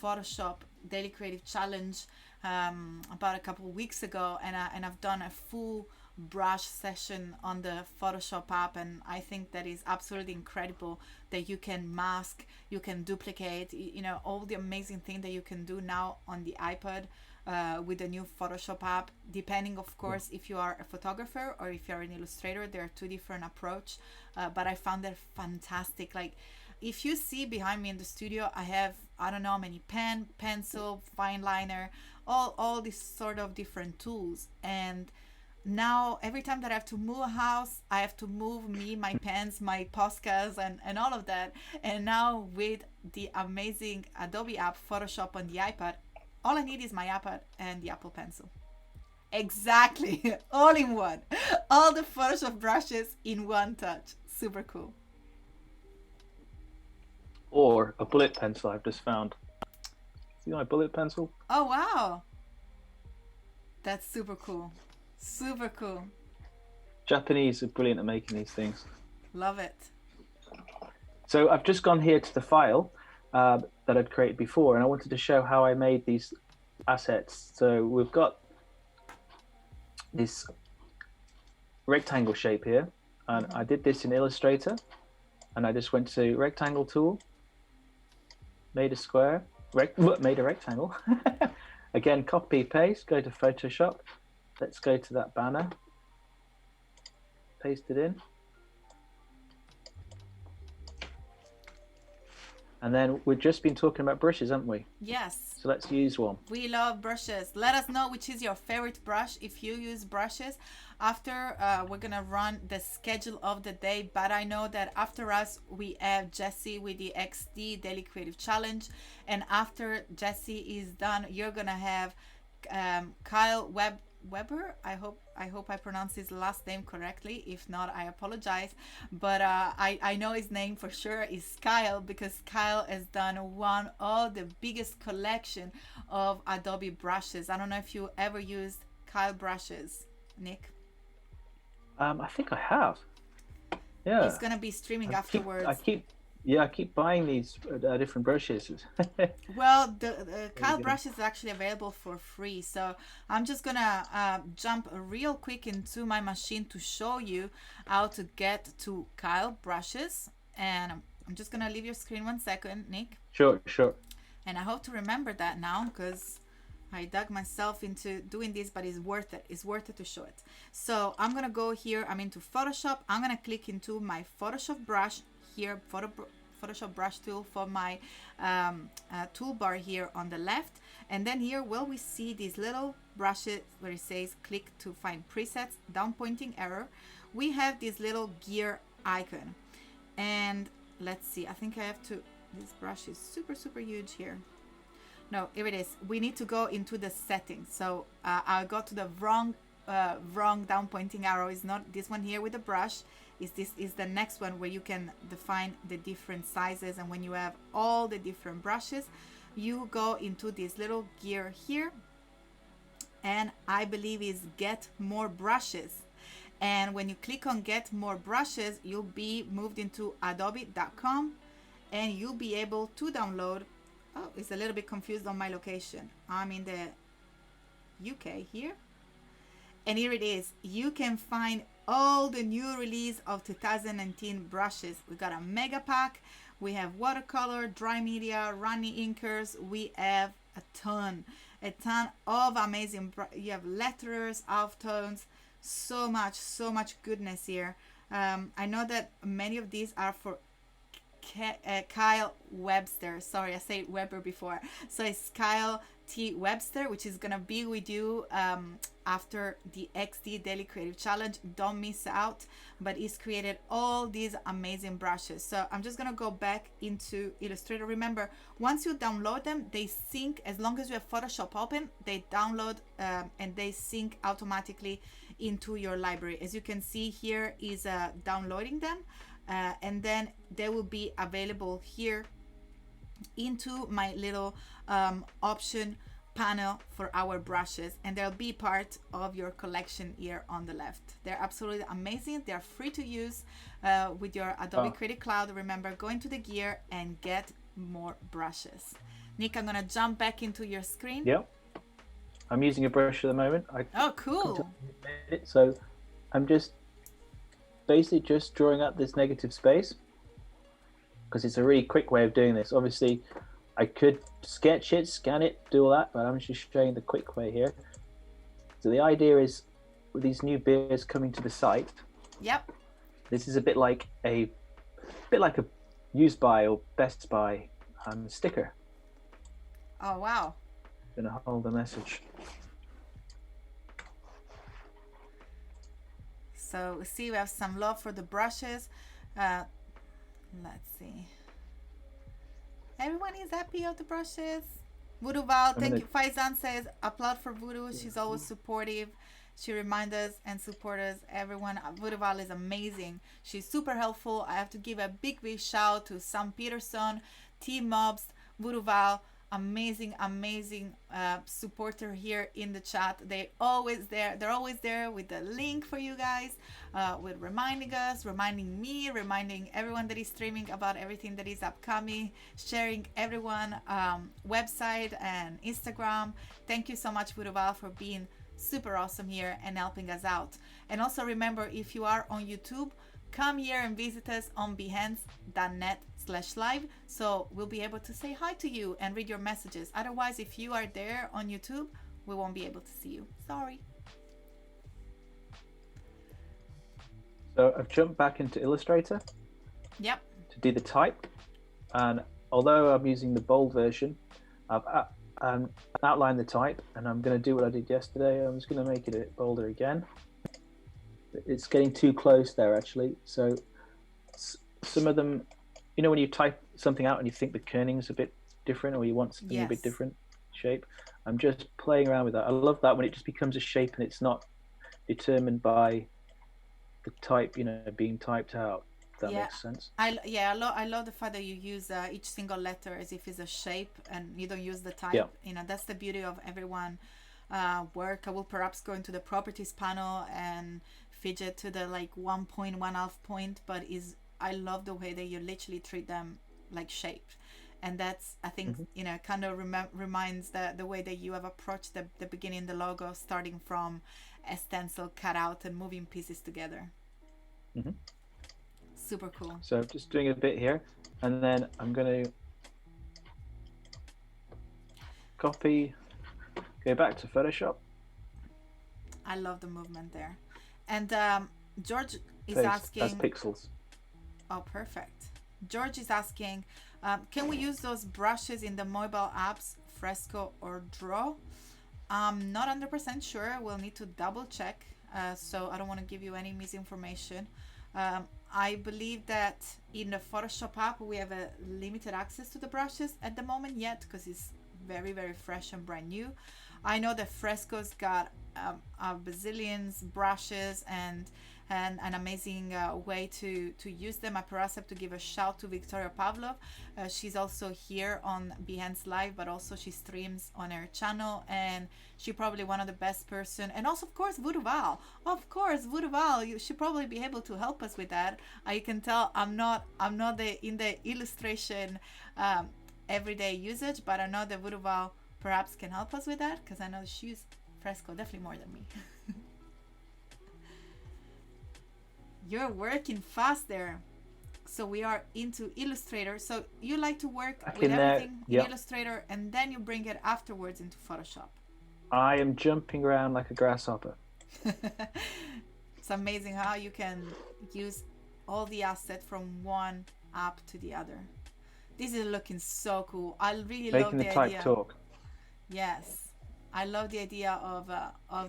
Photoshop Daily Creative Challenge. about a couple of weeks ago, and I've done a full brush session on the Photoshop app, and I think that is absolutely incredible that you can mask, you can duplicate, you know, all the amazing thing that you can do now on the iPad with the new Photoshop app, depending of course if you are a photographer or if you're an illustrator. There are two different approach, but I found that fantastic. Like, if you see behind me in the studio, I have, I don't know how many pen, pencil, fine liner, all these sort of different tools. And now every time that I have to move a house, I have to move my pens, my Poscas, and all of that. And now with the amazing Adobe app Photoshop on the iPad, all I need is my iPad and the Apple Pencil. Exactly. All in one. All the Photoshop brushes in one touch. Super cool. Or a bullet pencil I've just found. See my bullet pencil? Oh, wow. That's super cool. Super cool. Japanese are brilliant at making these things. Love it. So I've just gone here to the file that I'd created before, and I wanted to show how I made these assets. So we've got this rectangle shape here, and I did this in Illustrator, and I just went to rectangle tool, made a square, made a rectangle. Again, copy, paste, go to Photoshop. Let's go to that banner, paste it in. And then we've just been talking about brushes, haven't we? Yes. So let's use one. We love brushes. Let us know which is your favorite brush if you use brushes. After we're gonna run the schedule of the day, but I know that after us we have Jesse with the XD Daily Creative Challenge, and after Jesse is done, you're gonna have Kyle Weber. I hope I pronounced his last name correctly. If not, I apologize. But I know his name for sure is Kyle, because Kyle has done one of the biggest collection of Adobe brushes. I don't know if you ever used Kyle brushes, Nick. I think I have. Yeah. He's gonna be streaming afterwards. I keep buying these different brushes. Well, the Kyle brush is actually available for free, so I'm just gonna jump real quick into my machine to show you how to get to Kyle brushes. And I'm just gonna leave your screen 1 second, Nick. Sure. And I hope to remember that now, because I dug myself into doing this, but it's worth it. It's worth it to show it. So I'm gonna go here. I'm into Photoshop. I'm gonna click into my Photoshop brush here, Photoshop brush tool for my toolbar here on the left. And then here, well, we see these little brushes where it says click to find presets, down pointing arrow. We have this little gear icon. And let's see, I think I have to, this brush is super huge here. No, here it is. We need to go into the settings. So I'll go to the wrong down pointing arrow. Is not this one here with the brush. This is the next one where you can define the different sizes. And when you have all the different brushes, you go into this little gear here, and I believe is get more brushes. And when you click on get more brushes, you'll be moved into adobe.com, and you'll be able to download. Oh, it's a little bit confused on my location. I'm in the UK here, and here it is. You can find all the new release of 2019 brushes. We got a mega pack. We have watercolor, dry media, runny inkers. We have a ton of amazing. You have letterers, halftones, so much goodness here. I know that many of these are for Kyle Webster. Sorry, I said Weber before. So it's Kyle T. Webster, which is gonna be with you after the XD Daily Creative Challenge. Don't miss out. But he's created all these amazing brushes. So I'm just gonna go back into Illustrator. Remember, once you download them, they sync. As long as you have Photoshop open, they download and they sync automatically into your library. As you can see, here is downloading them. And then they will be available here into my little option panel for our brushes, and they'll be part of your collection here on the left. They're absolutely amazing. They're free to use with your Adobe Creative Cloud. Remember, go into the gear and get more brushes. Nick, I'm gonna jump back into your screen. Yep. I'm using a brush at the moment. Oh, cool. So I'm just basically just drawing up this negative space because it's a really quick way of doing this. Obviously, I could sketch it, scan it, do all that, but I'm just showing the quick way here. So the idea is with these new beers coming to the site. Yep. This is a bit like a used by or best by sticker. Oh, wow. I'm gonna hold the message. So see, we have some love for the brushes. Let's see. Everyone is happy of the brushes. Voodoo Val, thank you. Faizan says, applaud for Voodoo. She's always supportive. She reminds us and supports us. Everyone, Voodoo Val is amazing. She's super helpful. I have to give a big shout to Sam Peterson, T Mobs, Voodoo Val. Amazing supporter here in the chat. They're always there with the link for you guys, with reminding us, reminding me, reminding everyone that is streaming about everything that is upcoming, sharing everyone website and Instagram. Thank you so much, Buruval, for being super awesome here and helping us out. And also remember, if you are on YouTube, come here and visit us on behance.net/live, so we'll be able to say hi to you and read your messages. Otherwise, if you are there on YouTube, we won't be able to see you. Sorry. So I've jumped back into Illustrator. Yep. To do the type, and although I'm using the bold version, I've outlined the type, and I'm going to do what I did yesterday. I'm just going to make it a bit bolder again. It's getting too close there, actually. So some of them, you know, when you type something out and you think the kerning is a bit different, or you want something a bit different shape, I'm just playing around with that. I love that when it just becomes a shape and it's not determined by the type, you know, being typed out. If that makes sense. I love the fact that you use each single letter as if it's a shape and you don't use the type. Yeah. You know, that's the beauty of everyone work. I will perhaps go into the properties panel and fidget to the like 1.1 point, but I love the way that you literally treat them like shaped, and that's, I think, you know, kind of reminds the way that you have approached the beginning, the logo, starting from a stencil cut out and moving pieces together. Super cool. So I'm just doing a bit here, and then I'm going to copy, go back to Photoshop. I love the movement there. And George is asking... That's pixels. Oh, perfect. George is asking, can we use those brushes in the mobile apps, Fresco or Draw? I'm not 100% sure. We'll need to double check. So I don't want to give you any misinformation. I believe that in the Photoshop app, we have a limited access to the brushes at the moment yet, because it's very, very fresh and brand new. I know that Fresco's got a bazillions brushes and an amazing way to use them. I perhaps have to give a shout to Victoria Pavlov. She's also here on Behance Live, but also she streams on her channel, and she's probably one of the best person. And also, of course, Voodoo Val. Of course, Voodoo Val, you should probably be able to help us with that. You can tell I'm not in the illustration everyday usage, but I know that Voodoo Val perhaps can help us with that, because I know she uses Fresco definitely more than me. You're working fast there. So we are into Illustrator. So you like to work with everything in Illustrator, and then you bring it afterwards into Photoshop. I am jumping around like a grasshopper. It's amazing how you can use all the assets from one app to the other. This is looking so cool. I really love the idea. Making the type talk. Yes, I love the idea of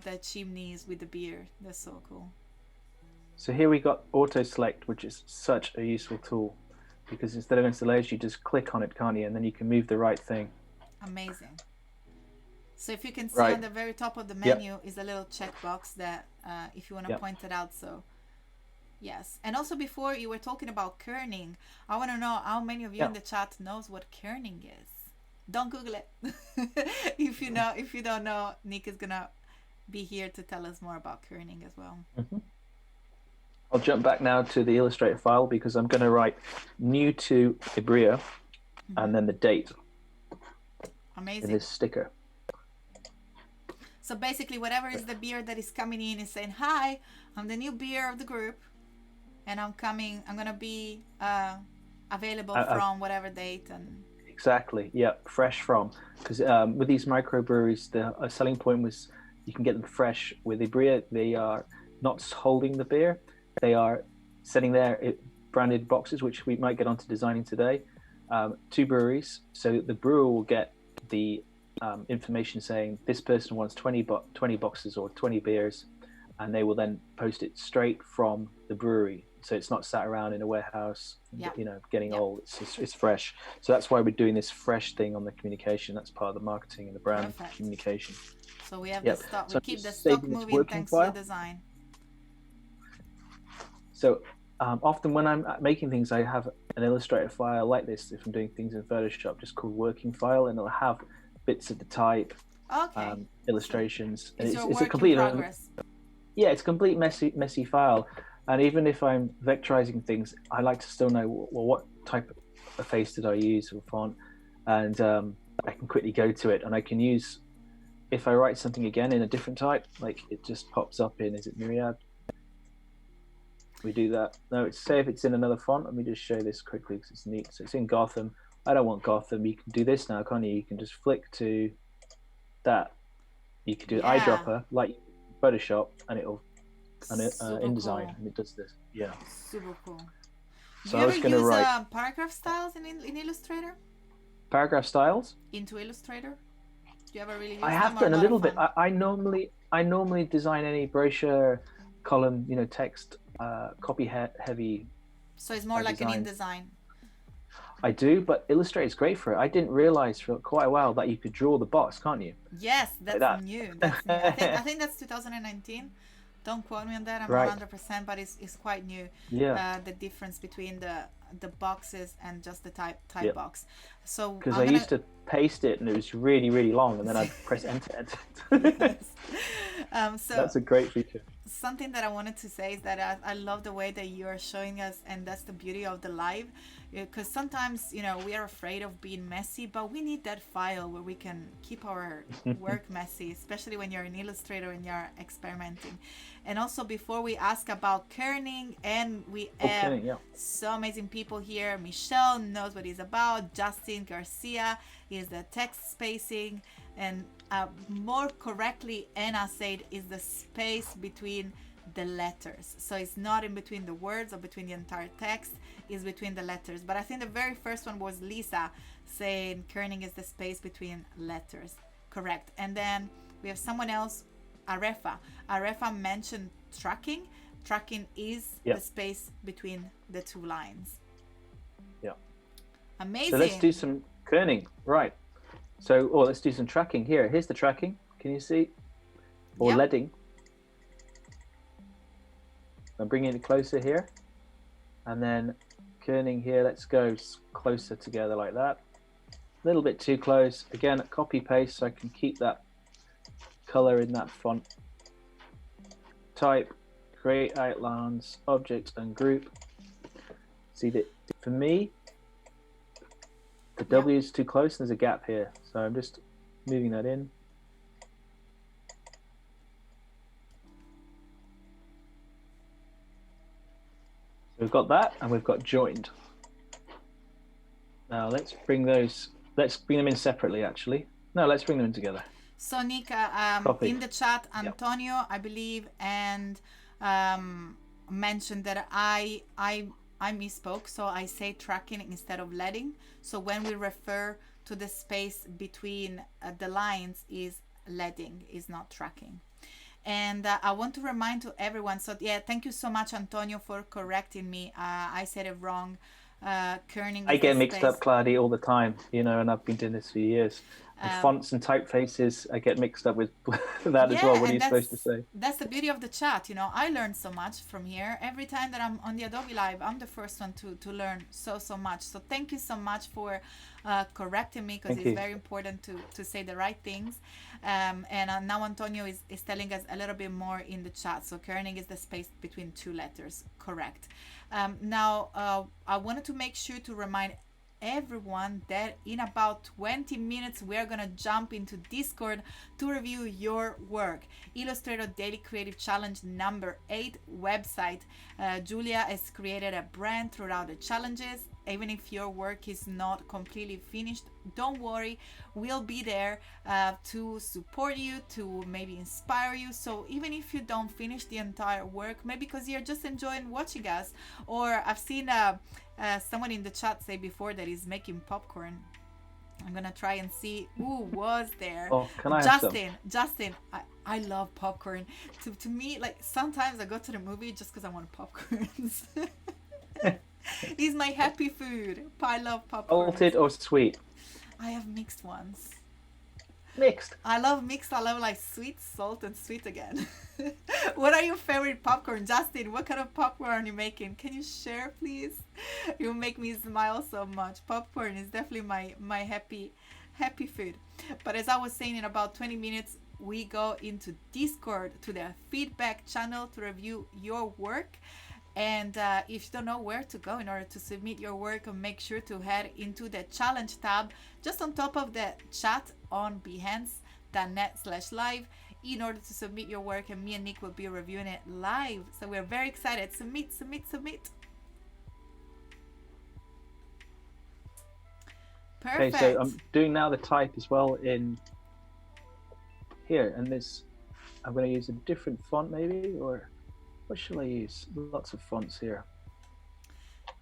the chimneys with the beer. That's so cool. So here we got auto select, which is such a useful tool, because instead of installation, you just click on it, can't you? And then you can move the right thing. Amazing. So if you can see on the very top of the menu is a little checkbox that if you want to point it out. So yes. And also, before you were talking about kerning, I want to know how many of you in the chat knows what kerning is. Don't Google it. If you don't know, Nick is gonna be here to tell us more about kerning as well. I'll jump back now to the Illustrator file, because I'm going to write new to Ibria and then the date. Amazing. In this sticker. So basically, whatever is the beer that is coming in is saying, "Hi, I'm the new beer of the group, and I'm gonna be available from whatever date." And exactly, yeah, fresh from, because with these microbreweries, the selling point was you can get them fresh with the beer. They are not holding the beer; they are sitting there branded boxes, which we might get onto designing today. Two breweries, so the brewer will get the information saying this person wants 20 boxes or 20 beers, and they will then post it straight from the brewery. So it's not sat around in a warehouse, getting old. It's fresh. So that's why we're doing this fresh thing on the communication. That's part of the marketing and the brand communication. So we have the stock. So We keep the stock moving thanks to the design. So often when I'm making things, I have an Illustrator file like this. If I'm doing things in Photoshop, just called working file, and it'll have bits of the type, illustrations. So it's a complete progress. Yeah, it's a complete messy file. And even if I'm vectorizing things, I like to still know, well, what type of face did I use or font, and I can quickly go to it, and I can use, if I write something again in a different type, like it just pops up in, is it Myriad? We do that. No, say if it's in another font. Let me just show this quickly because it's neat. So it's in Gotham. I don't want Gotham. You can do this now, can't you? You can just flick to that. You can do eyedropper like Photoshop, and it'll InDesign, and it does this. Yeah. Super cool. So do you ever use paragraph styles in Illustrator? Paragraph styles? Into Illustrator? Do you ever really use I have done a little bit. I normally design any brochure, column, text, copy heavy. So it's more like an InDesign. I do, but Illustrator is great for it. I didn't realize for quite a while that you could draw the box, can't you? Yes, that's new. That's new. I think that's 2019. Don't quote me on that. I'm not 100%, but it's quite new. Yeah. The difference between the boxes and just the type box. So because I used to paste it and it was really, really long, and then I'd press enter. Yes. So that's a great feature. Something that I wanted to say is that I love the way that you are showing us, and that's the beauty of the live, because sometimes we are afraid of being messy, but we need that file where we can keep our work messy, especially when you're in Illustrator and you're experimenting. And also, before we ask about Kerning, and we have so amazing people here. Michelle knows what it's about. Justin Garcia is the text spacing, and more correctly, Anna said, is the space between the letters. So it's not in between the words or between the entire text, it's between the letters. But I think the very first one was Lisa saying Kerning is the space between letters. Correct. And then we have someone else, Arefa. Arefa mentioned tracking. Tracking is the space between the two lines. Yeah. Amazing. So let's do some Kerning. Right. So, let's do some tracking here. Here's the tracking. Can you see? Or leading. I'm bringing it closer here. And then Kerning here. Let's go closer together like that. A little bit too close. Again, copy paste so I can keep that color in that font. Type, create outlines, object and group. See that for me, the W is too close and there's a gap here. So I'm just moving that in. So we've got that, and we've got joined. Now let's bring them in separately actually. No, let's bring them in together. So Nika, in the chat, Antonio, I believe, and mentioned that I misspoke. So I say tracking instead of leading. So when we refer to the space between the lines, is leading, is not tracking. And I want to remind to everyone. So thank you so much, Antonio, for correcting me. I said it wrong. Kerning. I get mixed up, Kladi, all the time, and I've been doing this for years. And fonts and typefaces, I get mixed up with that as well. What are you supposed to say? That's the beauty of the chat. I learned so much from here. Every time that I'm on the Adobe Live, I'm the first one to learn so much. So thank you so much for correcting me, because it's very important to say the right things. And now Antonio is telling us a little bit more in the chat. So Kerning is the space between two letters. Correct. Now, I wanted to make sure to remind everyone that in about 20 minutes we're gonna jump into Discord to review your work. Illustrator Daily Creative Challenge number 8 website. Julia has created a brand throughout the challenges. Even if your work is not completely finished, don't worry, we'll be there to support you, to maybe inspire you. So even if you don't finish the entire work, maybe because you're just enjoying watching us, or I've seen someone in the chat say before that he's making popcorn. I'm gonna try and see who was there. Oh, can I have some? Justin, I love popcorn. To me, like sometimes I go to the movie just because I want popcorns. It's my happy food. I love popcorn. Salted or sweet? I have mixed ones. Mixed. I love mixed. I love like sweet, salt, and sweet again. What are your favorite popcorn? Justin, what kind of popcorn are you making? Can you share, please? You make me smile so much. Popcorn is definitely my happy food. But as I was saying, in about 20 minutes, we go into Discord to the feedback channel to review your work. And if you don't know where to go in order to submit your work, make sure to head into the challenge tab just on top of the chat on behance.net/live in order to submit your work, and me and Nick will be reviewing it live. So we're very excited. Submit. Perfect. Okay, so I'm doing now the type as well in here, and this I'm going to use a different font maybe, or what shall I use? Lots of fonts here.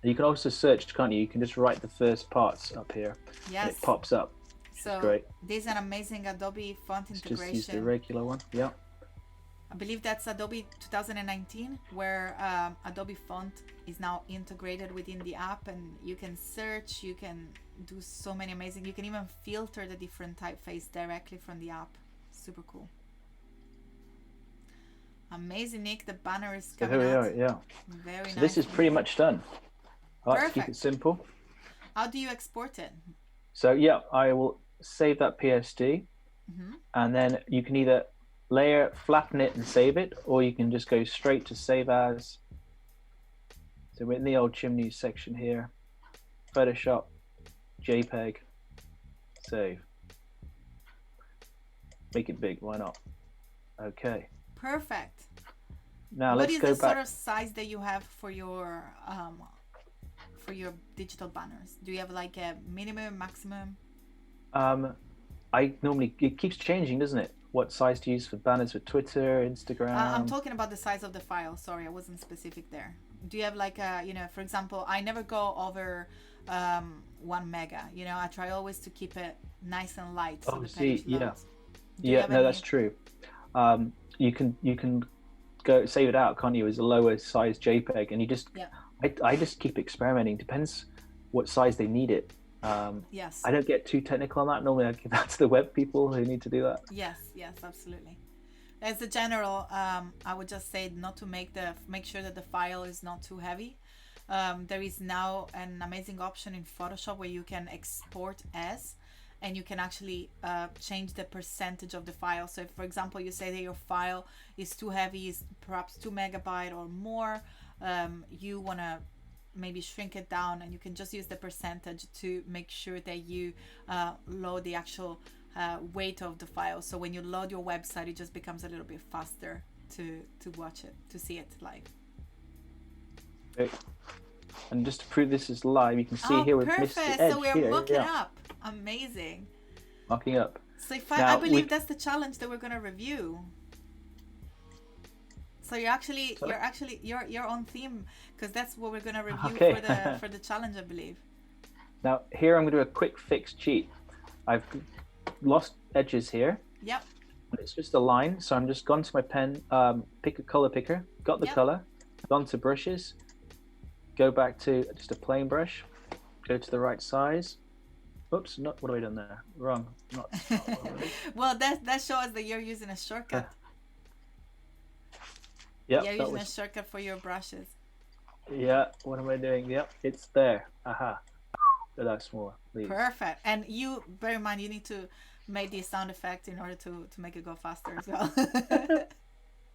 You can also search, can't you? You can just write the first parts up here. Yes. And it pops up. So great. There's an amazing Adobe font integration. Just use the regular one. Yeah. I believe that's Adobe 2019, where Adobe font is now integrated within the app, and you can search, you can do so many amazing, you can even filter the different typeface directly from the app. Super cool. Amazing, Nick. The banner is coming here we out. are, yeah. Very nice. This is pretty much done. I like to keep it Perfect. simple. How do you export it? So yeah, I will save that PSD, and then you can either layer, flatten it and save it, or you can just go straight to save as. So we're in the old chimneys section here, Photoshop, JPEG, save. Make it big, why not? Okay. Perfect. Now what let's is go the back. sort of size that you have for your digital banners? Do you have like a minimum, maximum? I normally, it keeps changing, doesn't it? What size to use for banners for Twitter, Instagram? I'm talking about the size of the file. Sorry, I wasn't specific there. Do you have like a, for example, I never go over 1 mega. I try always to keep it nice and light. So Oh, the see, page yeah. loads. Yeah, no, that's true. You can go save it out, can't you, as a lower size JPEG, and you just, I just keep experimenting. Depends what size they need it. Yes. I don't get too technical on that. Normally I give that to the web people who need to do that. Yes, absolutely. As a general, I would just say not to make sure that the file is not too heavy. There is now an amazing option in Photoshop where you can export as, and you can actually change the percentage of the file. So if, for example, you say that your file is too heavy, is perhaps 2 megabyte or more, you want to maybe shrink it down, and you can just use the percentage to make sure that you load the actual weight of the file. So when you load your website, it just becomes a little bit faster to watch it, to see it live. Okay. And just to prove this is live, you can see here with Mr. Edge. So we're mocking up. Amazing. Mocking up. So I believe that's the challenge that we're going to review. So you're on theme, because that's what we're going to review for the challenge, I believe. Now here I'm going to do a quick fix cheat. I've lost edges here. Yep. It's just a line, so I'm just gone to my pen, pick a color picker, got the color, gone to brushes, go back to just a plain brush, go to the right size. Oops, what have I done there? Wrong. Not Well, that shows that you're using a shortcut. Yeah, you're using a shortcut for your brushes. Yeah, what am I doing? Yep, it's there. Aha. That's more, please. Perfect. And you, bear in mind, you need to make the sound effect in order to make it go faster as well.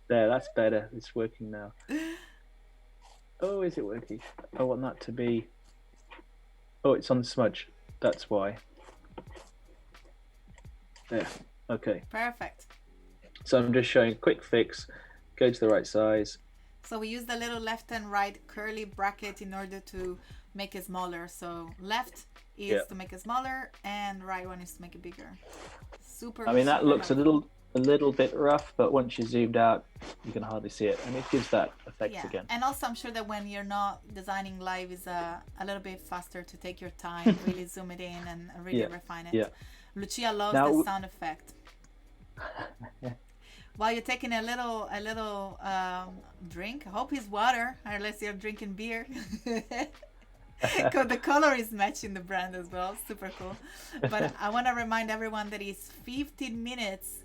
There, that's better. It's working now. Oh, is it working? I want that to be Oh, it's on the smudge. That's why. There. Okay. Perfect. So I'm just showing a quick fix. Go to the right size. So we use the little left and right curly bracket in order to make it smaller. So left is to make it smaller and right one is to make it bigger. Super. I mean, that super looks helpful. a little bit rough, but once you zoomed out, you can hardly see it, and it gives that effect again. And also I'm sure that when you're not designing live is a little bit faster to take your time, really zoom it in and really refine it. Yeah. Lucia loves the sound effect. While you're taking a little drink, I hope it's water, unless you're drinking beer. Because the color is matching the brand as well. Super cool. But I want to remind everyone that it's 15 minutes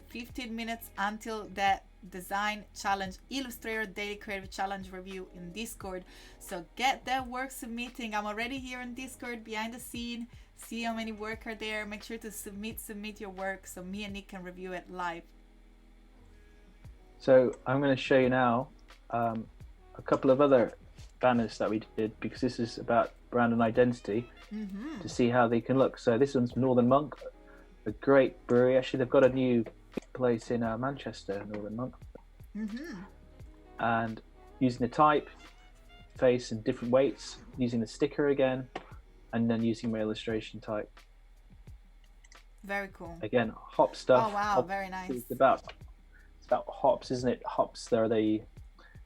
until that design challenge, Illustrator Daily Creative Challenge review in Discord. So get that work submitting. I'm already here in Discord behind the scene. See how many work are there. Make sure to submit your work so me and Nick can review it live. So I'm going to show you now a couple of other banners that we did, because this is about brand and identity, to see how they can look. So this one's Northern Monk, a great brewery. Actually, they've got a new place in Manchester, Northern Monk. And using the type, face and different weights, using the sticker again, and then using my illustration type. Very cool. Again, hop stuff. Oh wow, very nice. It's about hops, isn't it? Hops, they're the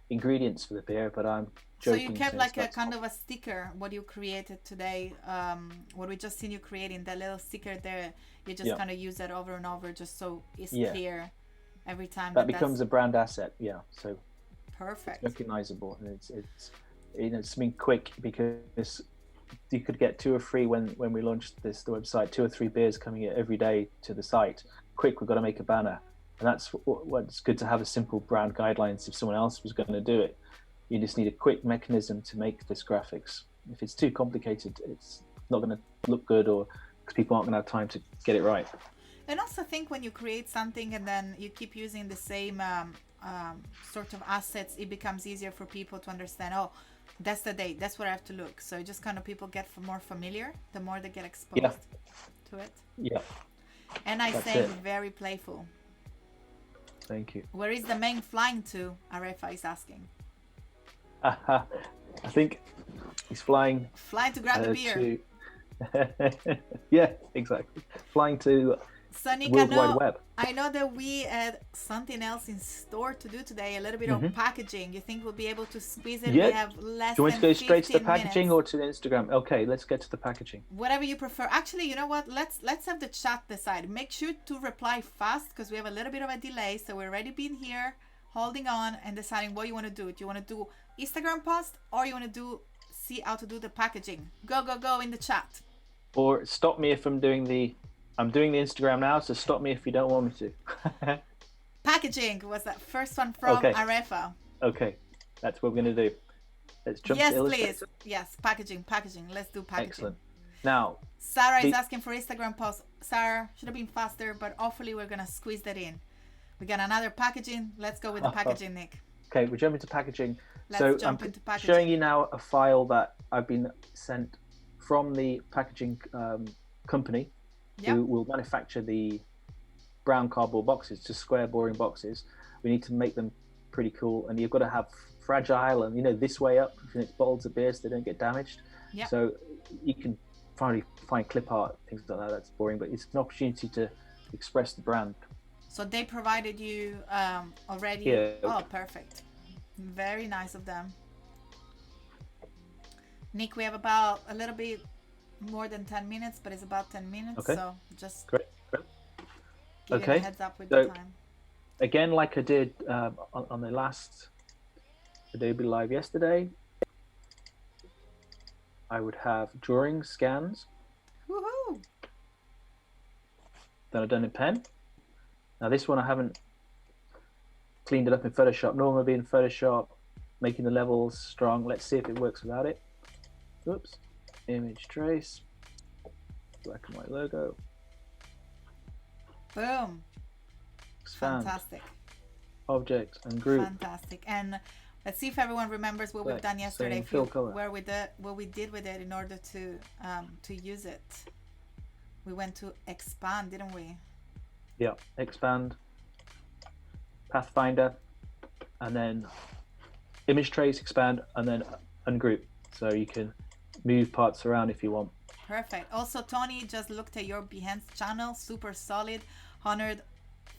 ingredients for the beer, but I'm joking. So you kept like a kind of a sticker, what you created today, what we just seen you creating, that little sticker there, you just kind of use that over and over just so it's clear every time. That becomes a brand asset, so perfect. It's recognizable, and it's something quick, because you could get 2 or 3 when we launched the website, 2 or 3 beers coming in every day to the site. Quick, we've got to make a banner. And that's what's good, to have a simple brand guidelines. If someone else was going to do it, you just need a quick mechanism to make this graphics. If it's too complicated, it's not going to look good, or because people aren't going to have time to get it right. And also think when you create something and then you keep using the same sort of assets, it becomes easier for people to understand, oh, that's the date, that's where I have to look. So just kind of people get more familiar the more they get exposed to it. Yeah. And I say very playful. Thank you. Where is the man flying to? Arefa is asking. I think he's flying. Flying to grab the beer. Yeah, exactly. Flying to so Nick, World Wide Web. I know that we had something else in store to do today, a little bit of packaging. You think we'll be able to squeeze it? Yeah. We have less Do you want to go straight to the packaging minutes. or to the Instagram? Okay, let's get to the packaging. Whatever you prefer. Actually, you know what? Let's have the chat decide. Make sure to reply fast, because we have a little bit of a delay. So we're already being here, holding on and deciding what you want to do. Do you want to do Instagram post, or you want to see how to do the packaging? Go in the chat. Or stop me if I'm doing the Instagram now, so stop me if you don't want me to. Packaging was that first one from Arefa. Okay, that's what we're going to do. Let's jump to Illustrator. Please. Yes, packaging. Let's do packaging. Excellent. Now, Sarah is asking for Instagram post. Sarah, should have been faster, but hopefully we're going to squeeze that in. We got another packaging. Let's go with the packaging, Nick. Okay, we're jumping to packaging. Let's jump into packaging. Showing you now a file that I've been sent from the packaging company, who will manufacture the brown cardboard boxes, just square boring boxes. We need to make them pretty cool, and you've got to have fragile and this way up, and it's bottles of beer so they don't get damaged. So you can finally find clip art, things like that. That's boring, but it's an opportunity to express the brand. So they provided you already. Yeah. Oh, perfect. Very nice of them. Nick, we have about a little bit more than 10 minutes, but it's about 10 minutes. Okay. So just great. give you a heads up with the time. Again, like I did on the last Adobe Live yesterday, I would have drawing scans. Woohoo! That I've done in pen. Now this one I haven't cleaned it up in Photoshop. Normally I'd be in Photoshop, making the levels strong. Let's see if it works without it. Oops. Image trace. Black and white logo. Boom. Expand. Fantastic. Object and group. Fantastic. And Let's see if everyone remembers what we've done yesterday. Fill color. What we did with it in order to use it. We went to expand, didn't we? Yeah, expand, Pathfinder, and then image trace, expand, and then ungroup. So you can move parts around if you want. Perfect. Also, Tony just looked at your Behance channel. Super solid. Honored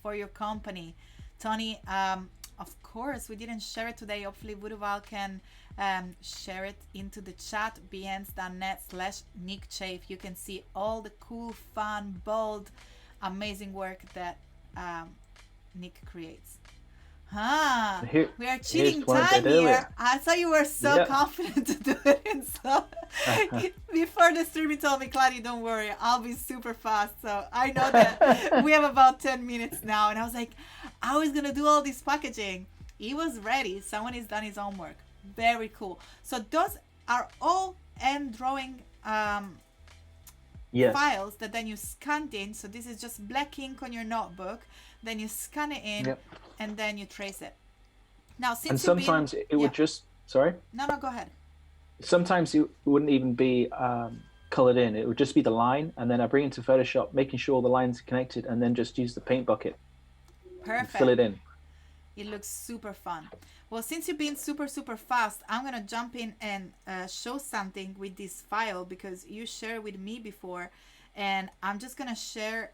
for your company. Tony, of course, we didn't share it today. Hopefully, Vuduval can share it into the chat. Behance.net/Nick Chaffe. You can see all the cool, fun, bold, amazing work that Nick creates. We are cheating time here. I thought you were so confident to do it. And so before the stream, you told me, Kladi, don't worry, I'll be super fast. So I know that we have about 10 minutes now. And I was like, I was going to do all this packaging. He was ready. Someone has done his homework. Very cool. So those are all end drawing files that then you scanned in. So this is just black ink on your notebook. Then you scan it in and then you trace it. Now, since and sometimes it would just, sorry? No, go ahead. Sometimes it wouldn't even be colored in. It would just be the line. And then I bring it into Photoshop, making sure all the lines are connected, and then just use the paint bucket. Perfect. Fill it in. It looks super fun. Well, since you've been super fast, I'm going to jump in and show something with this file because you shared with me before. And I'm just going to share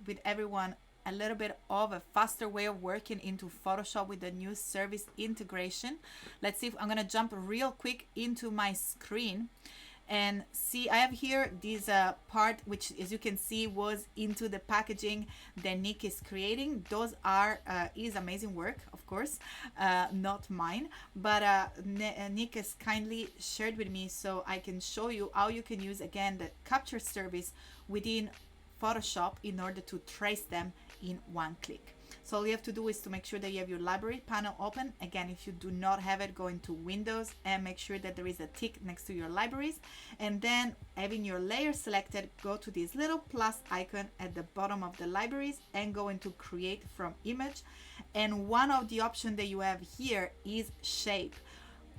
with everyone a little bit of a faster way of working into Photoshop with the new service integration. Let's see if I'm going to jump real quick into my screen and see. I have here this part, which as you can see was into the packaging that Nick is creating. Those are his amazing work, of course, not mine, but Nick has kindly shared with me so I can show you how you can use again the capture service within Photoshop in order to trace them in one click. So all you have to do is to make sure that you have your library panel open. Again, if you do not have it, go into Windows and make sure that there is a tick next to your libraries. And then having your layer selected, go to this little plus icon at the bottom of the libraries and go into Create from Image. And one of the options that you have here is Shape,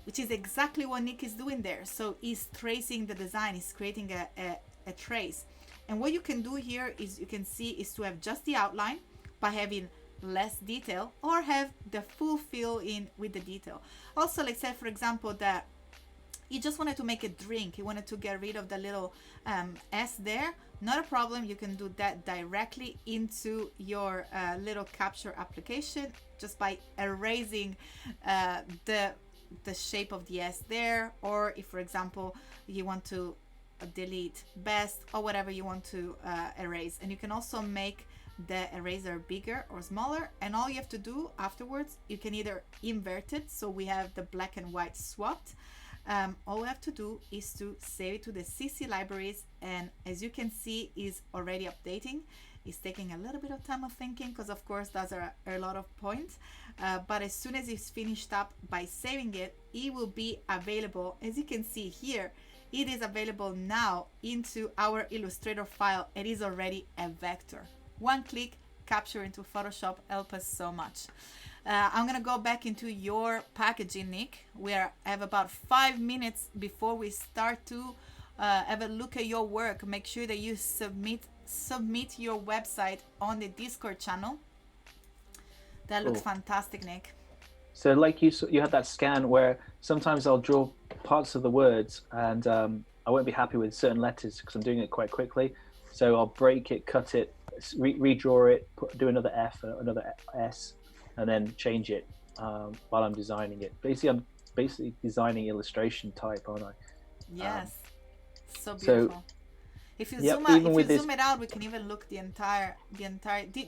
which is exactly what Nick is doing there. So he's tracing the design, he's creating a trace. And what you can do here is you can see is to have just the outline by having less detail or have the full fill in with the detail. Also, let's say, for example, that you just wanted to make a drink. You wanted to get rid of the little S there. Not a problem. You can do that directly into your little capture application just by erasing the shape of the S there. Or if, for example, you want to delete best or whatever you want to erase, and you can also make the eraser bigger or smaller, and all you have to do afterwards, you can either invert it, so we have the black and white swapped. All we have to do is to save it to the CC libraries, and as you can see is already updating. It's taking a little bit of time of thinking because of course those are a lot of points, but as soon as it's finished up by saving it, it will be available. As you can see here, it is available now into our Illustrator file. It is already a vector. One click, capture into Photoshop, help us so much. I'm gonna go back into your packaging, Nick. We have about 5 minutes before we start to have a look at your work. Make sure that you submit your website on the Discord channel. That looks fantastic, Nick. So like you had that scan where sometimes I'll draw parts of the words and I won't be happy with certain letters because I'm doing it quite quickly. So I'll break it, cut it, redraw it, do another F, another S, and then change it while I'm designing it. Basically, I'm designing illustration type, aren't I? Yes, so beautiful. So, if you zoom it out, we can even look the entire. Do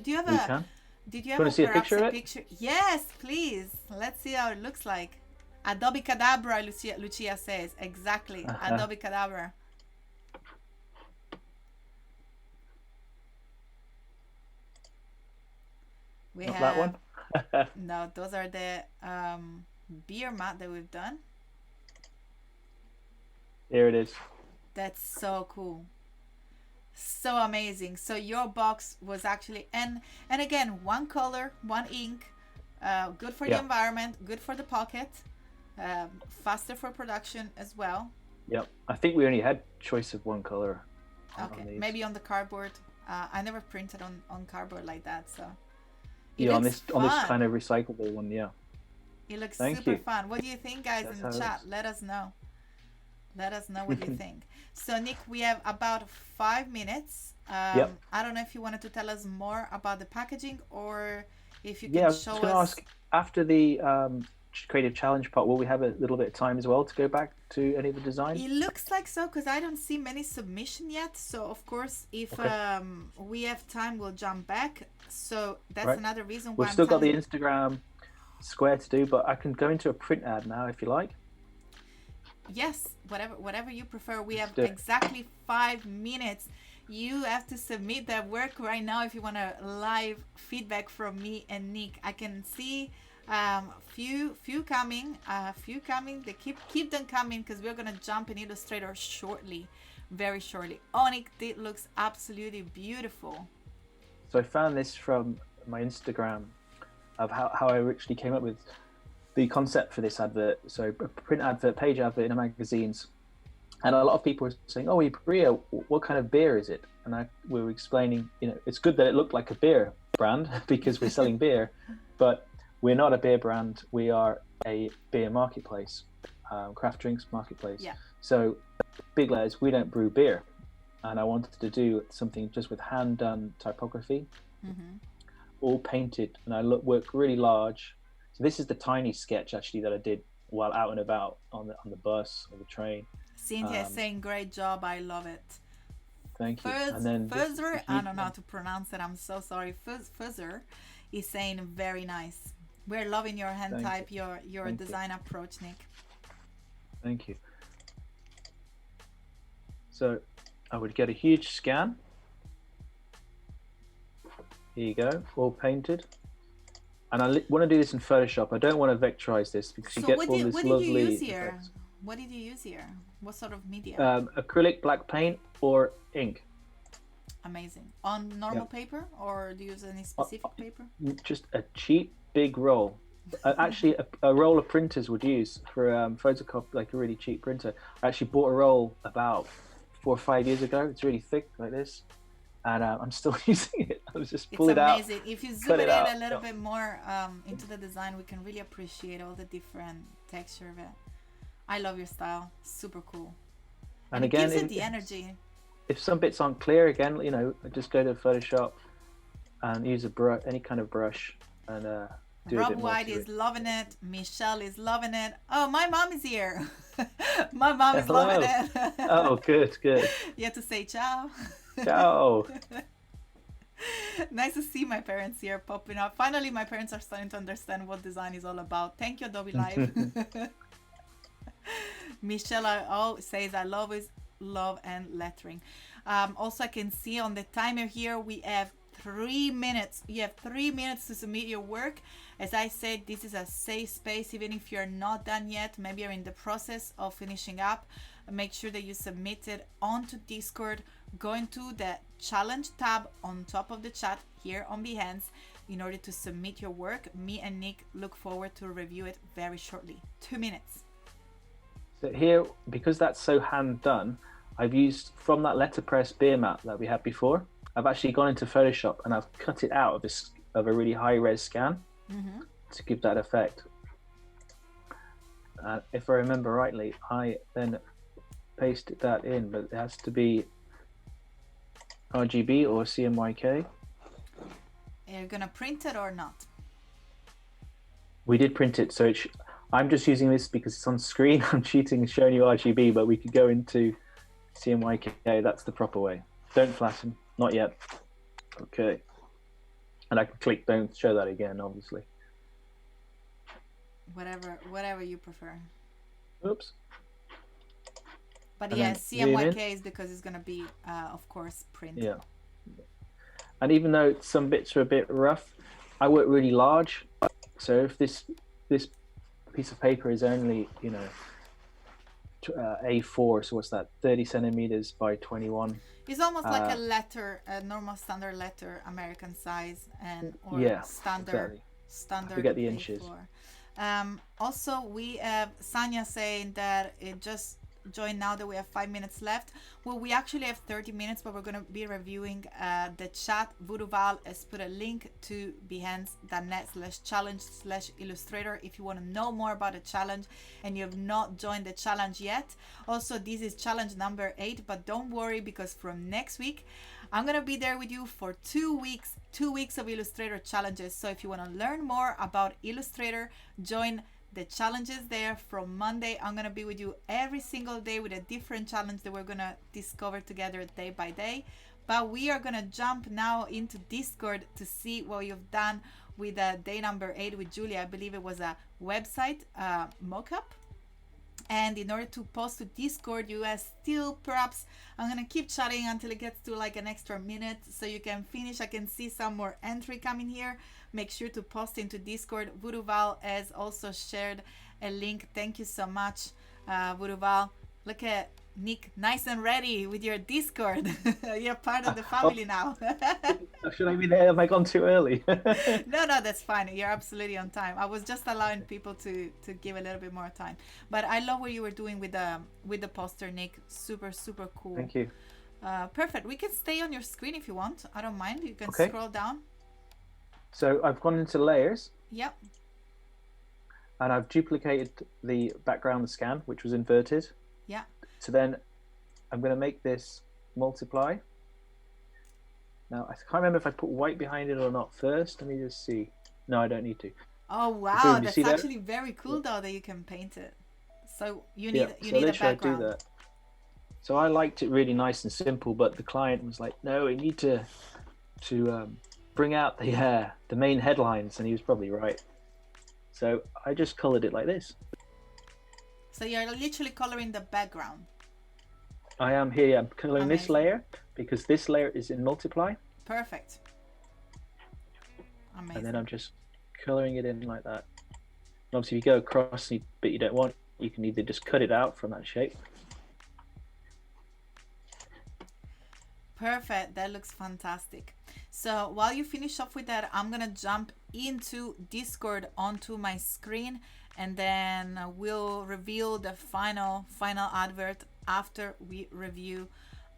you have a? Did you ever see a picture? Yes, please. Let's see how it looks like. Adobe Cadabra, Lucia says. Exactly. Adobe Cadabra. We have that one? No, those are the beer mat that we've done. There it is. That's so cool. So amazing. So your box was actually and again, one color, one ink, good for the environment, good for the pocket. faster for production as well. Yep. I think we only had choice of one color. Okay, maybe on the cardboard. I never printed on cardboard like that, so yeah, on this kind of recyclable one. Yeah. It looks super fun. What do you think, guys, in the chat? Let us know. Let us know what you think. So, Nick, we have about 5 minutes. I don't know if you wanted to tell us more about the packaging, or if you can show us. I was going to ask, after the creative challenge part, will we have a little bit of time as well to go back to any of the design? It looks like so, because I don't see many submission yet. So, of course, if we have time, we'll jump back. So that's another reason why we've still got the Instagram square to do, but I can go into a print ad now if you like. Yes, whatever you prefer. We have exactly 5 minutes. You have to submit that work right now if you want a live feedback from me and Nick. I can see few coming. They keep them coming, because we're gonna jump in Illustrator shortly, very shortly. Oh, Nick, it looks absolutely beautiful. So I found this from my Instagram of how I originally came up with the concept for this advert. So a print advert, page advert in a magazines, and a lot of people were saying, "Oh, Bria, what kind of beer is it?" And we were explaining, it's good that it looked like a beer brand because we're selling beer, but we're not a beer brand. We are a beer marketplace, craft drinks marketplace. Yeah. So big letters, we don't brew beer, and I wanted to do something just with hand done typography, all painted, and I work really large. So this is the tiny sketch actually that I did while out and about on the bus or the train. Cynthia is saying, great job, I love it. Thank you. And then Fuzzer, I don't know how to pronounce it, I'm so sorry. Fuzzer is saying very nice. We're loving your hand type, your design approach, Nick. Thank you. So I would get a huge scan. Here you go, all painted. And I want to do this in Photoshop. I don't want to vectorize this because you get all this lovely. What did you use here? What did you use here? What sort of media? Acrylic, black paint, or ink. Amazing. On normal paper, or do you use any specific paper? Just a cheap big roll. Actually, a roll of printers would use for photocopy, like a really cheap printer. I actually bought a roll about 4 or 5 years ago. It's really thick, like this. And I'm still using it. I was just pull it out. It's amazing. If you zoom it in a little bit more into the design, we can really appreciate all the different texture of it. I love your style. Super cool. And again, it gives it the energy. If some bits aren't clear, again, just go to Photoshop and use a brush, any kind of brush, and do Rob White is loving it. Michelle is loving it. Oh, my mom is here. My mom is loving it. Oh, good. You have to say ciao. Ciao. Nice to see my parents here popping up. Finally, my parents are starting to understand what design is all about. Thank you, Adobe Live. Michelle says, I always love and lettering. Also, I can see on the timer here, we have 3 minutes. You have 3 minutes to submit your work. As I said, this is a safe space. Even if you're not done yet, maybe you're in the process of finishing up, make sure that you submit it onto Discord. Go into the challenge tab on top of the chat here on Behance in order to submit your work. Me and Nick look forward to review it very shortly. 2 minutes. So here, because that's so hand done, I've used from that letterpress beer mat that we had before. I've actually gone into Photoshop and I've cut it out of a really high res scan to give that effect. If I remember rightly, I then pasted that in, but it has to be RGB or CMYK. Are you gonna print it or not? We did print it, so I'm just using this because it's on screen. I'm cheating and showing you RGB, but we could go into CMYK. That's the proper way. Don't flatten, not yet. Okay. And I can click, don't show that again, obviously. Whatever you prefer. Oops. But yeah, CMYK is because it's gonna be, of course, printed. Yeah. And even though some bits are a bit rough, I work really large. So if this piece of paper is only, A4, so what's that? 30 centimeters by 21. It's almost like a letter, a normal standard letter, American size, or standard. Exactly. Standard. I forget the inches. Also, we have Sanya saying that it just joined now that we have 5 minutes left. Well, we actually have 30 minutes, but we're going to be reviewing the chat. Vuduval has put a link to behance.net/challenge/illustrator if you want to know more about the challenge and you have not joined the challenge yet. Also, this is challenge number 8, but don't worry, because from next week, I'm going to be there with you for 2 weeks, 2 weeks of Illustrator challenges. So if you want to learn more about Illustrator, join the challenges there. From Monday, I'm going to be with you every single day with a different challenge that we're going to discover together day by day. But we are going to jump now into Discord to see what you've done with day number 8 with Julia. I believe it was a website mockup. And in order to post to Discord, you guys still, perhaps I'm gonna keep chatting until it gets to like an extra minute so you can finish. I can see some more entry coming here. Make sure to post into Discord. Vuduval has also shared a link. Thank you so much, Vuduval. Look at Nick, nice and ready with your Discord. You're part of the family now. Should I be there? Have I gone too early? No, that's fine. You're absolutely on time. I was just allowing people to give a little bit more time. But I love what you were doing with the poster, Nick. Super, super cool. Thank you. Perfect. We can stay on your screen if you want. I don't mind. You can Okay. scroll down. So I've gone into layers. Yep. And I've duplicated the background scan, which was inverted. Yeah. So then I'm going to make this multiply. Now, I can't remember if I put white behind it or not first. Let me just see. No, I don't need to. Oh, wow. Boom, That's actually very cool, though, that you can paint it. So you need a background. I do that. So I liked it really nice and simple, but the client was like, no, we need to bring out the main headlines, and he was probably right. So I just colored it like this. So you're literally coloring the background. I am here. I'm coloring Amazing. this layer because this layer is in multiply. Perfect. Amazing. And then I'm just coloring it in like that. And obviously, if you go across the bit you don't want, you can either just cut it out from that shape. Perfect. That looks fantastic. So while you finish off with that, I'm gonna jump into Discord onto my screen, and then we'll reveal the final advert after we review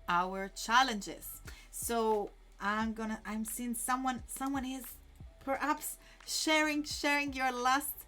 our challenges. So I'm seeing someone is perhaps sharing your last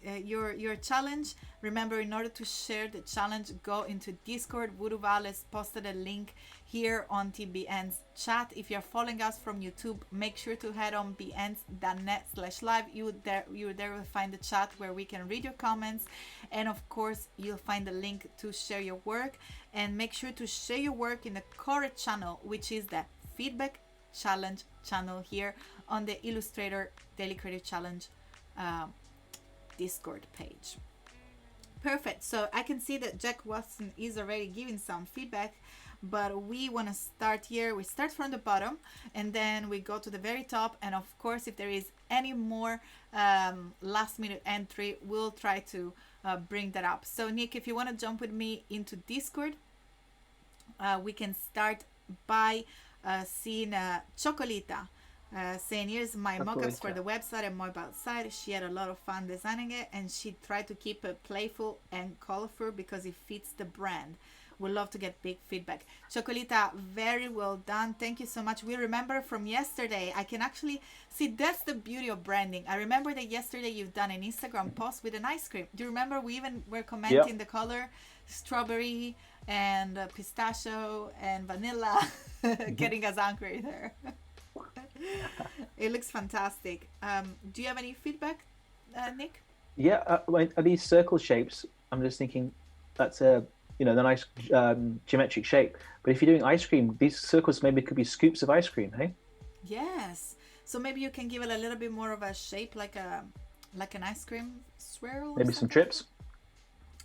your challenge. Remember, in order to share the challenge, go into Discord. Vuduval has posted a link here on TBN's chat. If you're following us from YouTube, make sure to head on behance.net/live. You there will find the chat where we can read your comments, and of course you'll find the link to share your work. And make sure to share your work in the correct channel, which is the feedback challenge channel here on the Illustrator Daily Creative Challenge Discord page. Perfect. So I can see that Jack Watson is already giving some feedback, but we want to start here. We start from the bottom and then we go to the very top, and of course if there is any more last minute entry, we'll try to bring that up. So Nick, if you want to jump with me into Discord, we can start by seeing Chocolita saying, here's my mockups for the website and mobile site. She had a lot of fun designing it, and she tried to keep it playful and colorful because it fits the brand. We'd love to get big feedback. Chocolita, very well done. Thank you so much. We remember from yesterday, I can actually see, that's the beauty of branding. I remember that yesterday you've done an Instagram post with an ice cream. Do you remember we even were commenting the color? Strawberry and pistachio and vanilla, getting us angry there. It looks fantastic. Do you have any feedback, Nick? Yeah, are these circle shapes? I'm just thinking that's a the nice geometric shape. But if you're doing ice cream, these circles maybe could be scoops of ice cream, hey? Yes. So maybe you can give it a little bit more of a shape, like an ice cream swirl. Maybe some drips.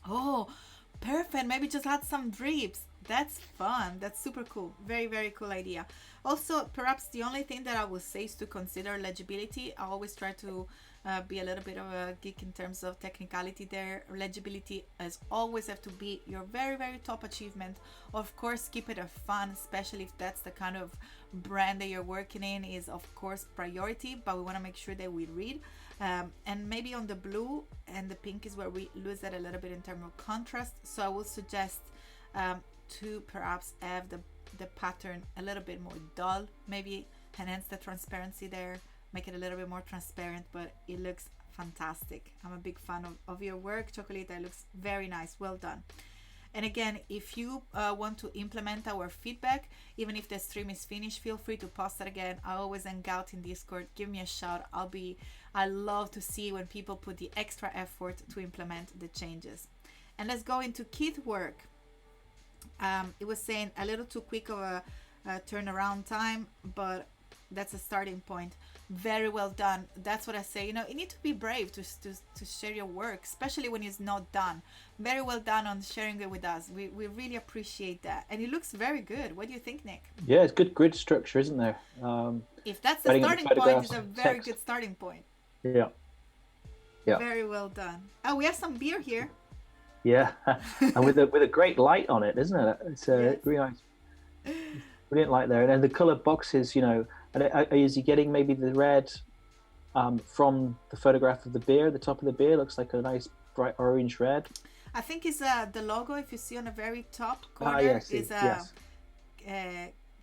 Oh, perfect. Maybe just add some drips. That's fun. That's super cool. Very, very cool idea. Also, perhaps the only thing that I will say is to consider legibility. I always try to be a little bit of a geek in terms of technicality there. Legibility as always have to be your very, very top achievement. Of course, keep it a fun, especially if that's the kind of brand that you're working in, is of course priority, but we want to make sure that we read. And maybe on the blue and the pink is where we lose that a little bit in terms of contrast. So I will suggest to perhaps have the pattern a little bit more dull, maybe enhance the transparency there, make it a little bit more transparent, but it looks fantastic. I'm a big fan of your work, Chocolate. It looks very nice. Well done. And again, if you want to implement our feedback, even if the stream is finished, feel free to post it again. I always hang out in Discord. Give me a shout. I love to see when people put the extra effort to implement the changes. And let's go into Keith's work. It was saying a little too quick of a turnaround time, but that's a starting point. Very well done. That's what I say. You need to be brave to share your work, especially when it's not done. Very well done on sharing it with us. We really appreciate that. And it looks very good. What do you think, Nick? Yeah, it's good grid structure, isn't there? If that's the starting point, it's a very good starting point. Yeah. Yeah. Very well done. Oh, we have some beer here. Yeah, and with a great light on it, isn't it? It's a really nice, brilliant light there. And then the color boxes, and is he getting maybe the red from the photograph of the beer? The top of the beer looks like a nice bright orange red. I think it's the logo. If you see on the very top corner, is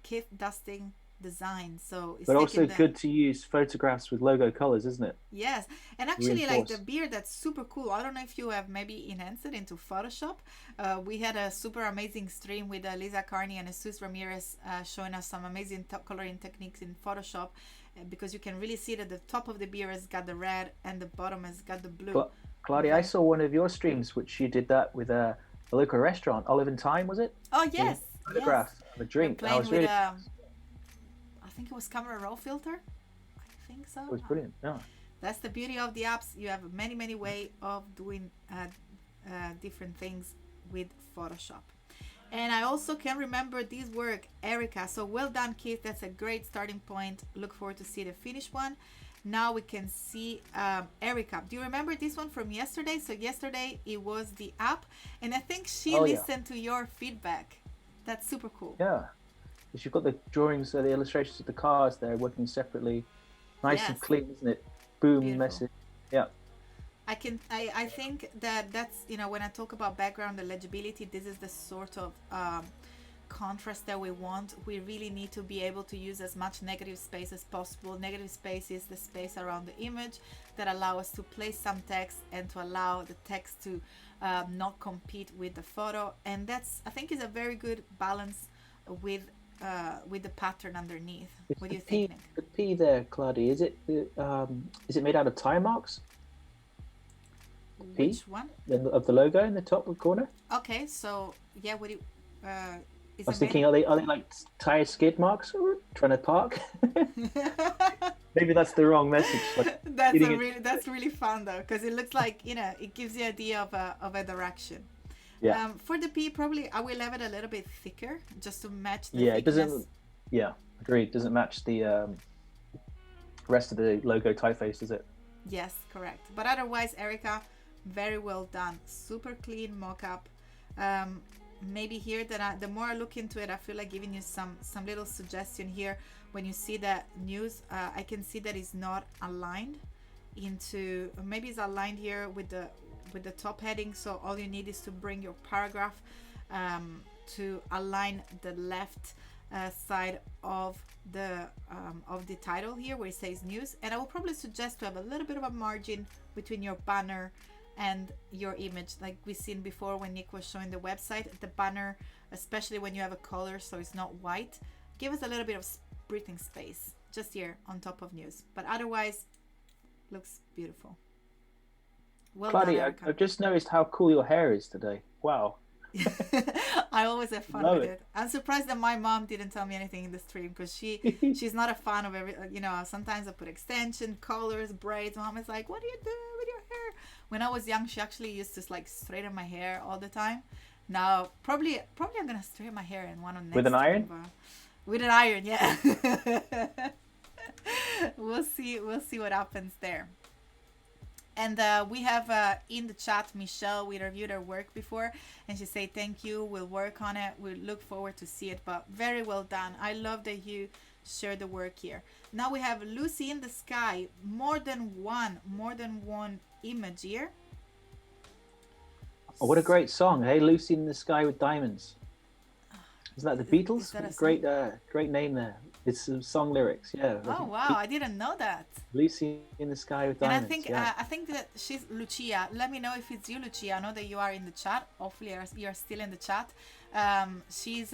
Keith Dusting design. So it's but also good to use photographs with logo colors, isn't it? Yes, and actually like the beer, that's super cool. I don't know if you have maybe enhanced it into Photoshop. We had a super amazing stream with Lisa Carney and Jesus Ramirez showing us some amazing coloring techniques in Photoshop, because you can really see that the top of the beer has got the red and the bottom has got the blue. Kladi, I saw one of your streams which you did that with a local restaurant, Olive and Thyme, was it? Oh yes, photograph of a drink. Playing with really I think it was camera raw filter. I think so. It was brilliant. Yeah. That's the beauty of the apps. You have many ways of doing different things with Photoshop. And I also can remember this work, Erica. So well done, Keith. That's a great starting point. Look forward to see the finished one. Now we can see Erica. Do you remember this one from yesterday? So yesterday it was the app, and I think she listened to your feedback. That's super cool. Yeah. You've got the drawings, the illustrations of the cars there working separately. Nice and clean, isn't it? Boom. Beautiful. Message. Yeah. I think that's, when I talk about background and legibility, this is the sort of contrast that we want. We really need to be able to use as much negative space as possible. Negative space is the space around the image that allow us to place some text and to allow the text to not compete with the photo. And that's, I think, is a very good balance with the pattern underneath. What do you think, Nick? The P there, Kladi, is it made out of tire marks? Which one? Of the logo in the top corner. Okay, so yeah, what do you, I was thinking, are they like tire skid marks trying to park? Maybe that's the wrong message. Like, that's really fun though, because it looks like it gives the idea of a direction. Yeah. For the P, probably I will have it a little bit thicker just to match the thickness. It doesn't. Yeah, agreed. Doesn't match the rest of the logo typeface, does it? Yes, correct. But otherwise, Erica, very well done. Super clean mock-up. Maybe here the more I look into it, I feel like giving you some little suggestion here. When you see that news, I can see that it's not aligned into. Maybe it's aligned here with the top heading. So all you need is to bring your paragraph to align the left side of the title here where it says news. And I will probably suggest to have a little bit of a margin between your banner and your image, like we've seen before when Nick was showing the website. The banner, especially when you have a color so it's not white, give us a little bit of breathing space just here on top of news. But otherwise, looks beautiful. Well Kladi, done, I've just noticed how cool your hair is today. Wow. I always have fun with it. I'm surprised that my mom didn't tell me anything in the stream, because she's not a fan of sometimes I put extension, colors, braids. Mom is like, what do you do with your hair? When I was young, she actually used to straighten my hair all the time, No, probably I'm gonna straighten my hair in one of With next an time, iron? but with an iron, yeah. We'll see what happens there. And we have in the chat Michelle. We reviewed her work before, and she said thank you. We'll work on it. We look forward to see it. But very well done. I love that you share the work here. Now we have Lucy in the Sky. More than one image here. Oh, what a great song! Hey, Lucy in the Sky with Diamonds. Is that the Beatles? Is that a Great, song? great name there. It's some song lyrics. Yeah, I Oh think wow, I didn't know that. Lucy in the Sky with And Diamonds. Yeah. I think that she's Lucia. Let me know if it's you, Lucia. I know that you are in the chat. Hopefully, you're still in the chat. She's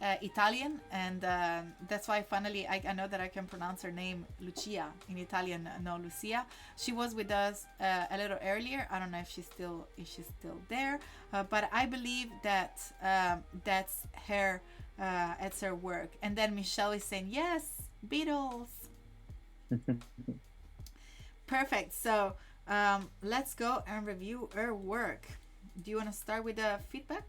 Italian, and that's why finally I know that I can pronounce her name Lucia in Italian, no Lucia. She was with us a little earlier. I don't know if she's still there, but I believe that that's her. It's her work. And then Michelle is saying yes, Beatles. Perfect. So let's go and review her work. Do you want to start with the feedback?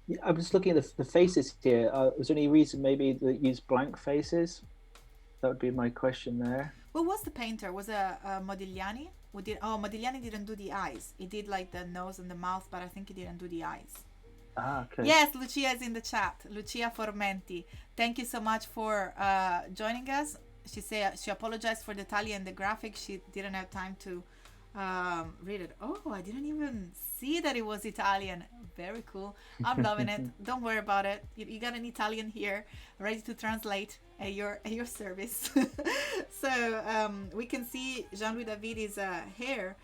Yeah, I'm just looking at the faces here. Was there any reason maybe that use blank faces? That would be my question there. What was the painter? Was it Modigliani? Modigliani didn't do the eyes. He did like the nose and the mouth, but I think he didn't do the eyes. Ah, okay. Yes, Lucia is in the chat. Lucia Formenti. Thank you so much for joining us. She said she apologized for the Italian and the graphic. She didn't have time to read it. Oh, I didn't even see that it was Italian. Very cool. I'm loving it. Don't worry about it. You got an Italian here ready to translate at your service. So we can see Jean-Louis David's hair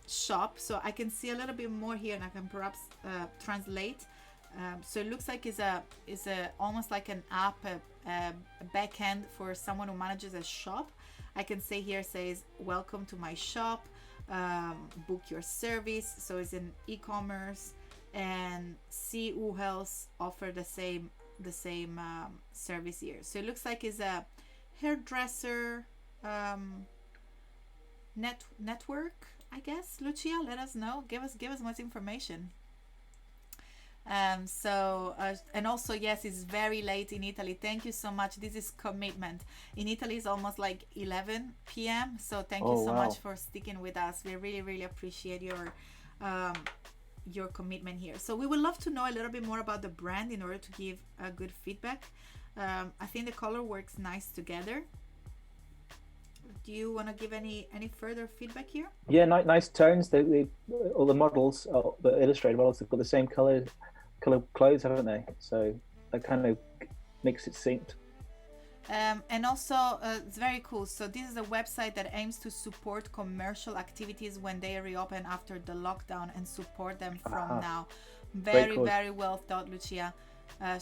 shop. So I can see a little bit more here, and I can perhaps translate. So it looks like it's almost like an app, a back end for someone who manages a shop. I can say here says welcome to my shop, book your service. So it's in e-commerce, and see who else offer the same service here. So it looks like it's a hairdresser network, I guess. Lucia, let us know. Give us much information. And also, yes, it's very late in Italy. Thank you so much. This is commitment. In Italy, it's almost like 11 p.m. So thank you so much for sticking with us. We really, really appreciate your commitment here. So we would love to know a little bit more about the brand in order to give a good feedback. I think the color works nice together. Do you want to give any further feedback here? Yeah, nice tones. All the models, the Illustrator models, have got the same color clothes, haven't they? So that kind of makes it synced. And also, it's very cool. So this is a website that aims to support commercial activities when they reopen after the lockdown and support them from now. Very, very well thought, Lucia.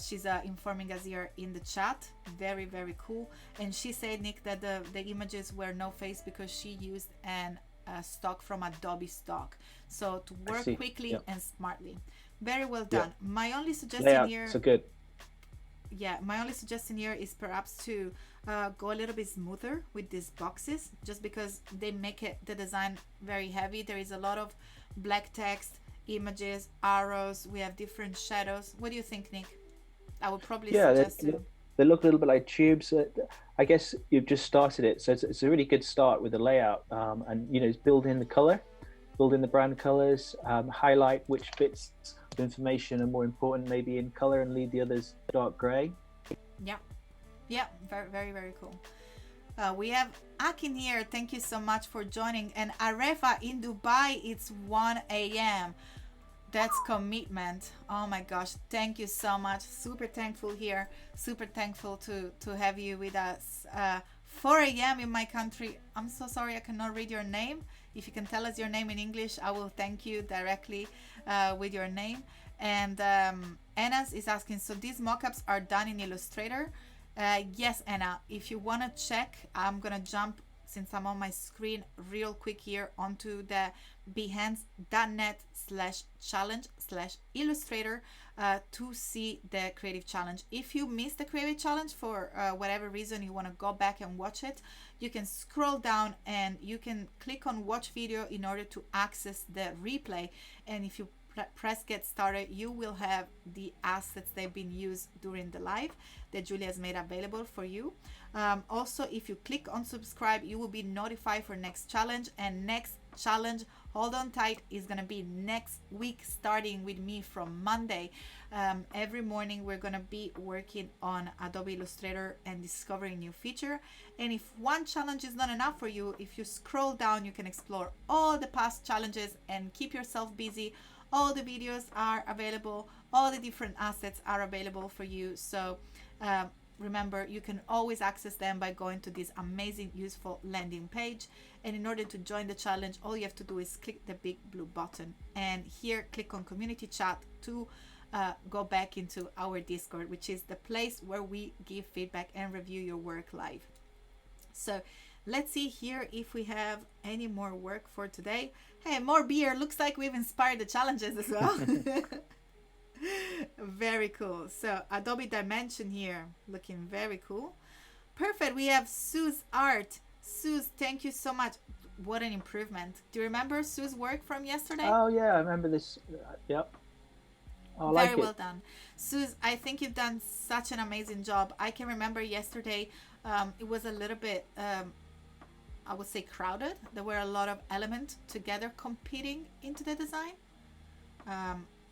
She's informing us here in the chat. Very, very cool. And she said, Nick, that the images were no face because she used an stock from Adobe stock. So to work quickly and smartly. Very well done. My only suggestion here. So good. Yeah, my only suggestion here is perhaps to go a little bit smoother with these boxes, just because they make the design very heavy. There is a lot of black text, images, arrows. We have different shadows. What do you think, Nick? I would probably suggest they look a little bit like tubes. I guess you've just started it, so it's a really good start with the layout, and build in the color, build in the brand colors, highlight which bits of information are more important maybe in color and leave the others dark gray. Yeah, very, very, very cool. We have Akin here. Thank you so much for joining. And Arefa in Dubai, it's 1 a.m. That's commitment. Oh my gosh, thank you so much. Super thankful here. Super thankful to have you with us. 4 a.m. in my country. I'm so sorry I cannot read your name. If you can tell us your name in English, I will thank you directly with your name. And Anna's is asking, so these mockups are done in Illustrator? Yes, Anna. If you want to check, I'm going to jump, since I'm on my screen, real quick here onto the behance.net/challenge/illustrator to see the creative challenge. If you missed the creative challenge for whatever reason, you want to go back and watch it, you can scroll down and you can click on watch video in order to access the replay. And if you press get started, you will have the assets that have been used during the live that Julia has made available for you. Also, if you click on subscribe, you will be notified for next challenge. And next challenge, hold on tight, is gonna be next week, starting with me from Monday. Every morning we're gonna be working on Adobe Illustrator and discovering new feature. And if one challenge is not enough for you, if you scroll down, you can explore all the past challenges and keep yourself busy. All the videos are available, all the different assets are available for you. So remember, you can always access them by going to this amazing, useful landing page. And in order to join the challenge, all you have to do is click the big blue button. And here, click on community chat to go back into our Discord, which is the place where we give feedback and review your work live. So let's see here if we have any more work for today. Hey, more beer. Looks like we've inspired the challenges as well. Very cool. So Adobe Dimension here, looking very cool. Perfect. We have Sue's art. Sue's, thank you so much. What an improvement. Do you remember Sue's work from yesterday? Oh yeah, I remember this. Yep. I like it. Very well done. Suze, I think you've done such an amazing job. I can remember yesterday, it was a little bit, I would say, crowded. There were a lot of elements together competing into the design.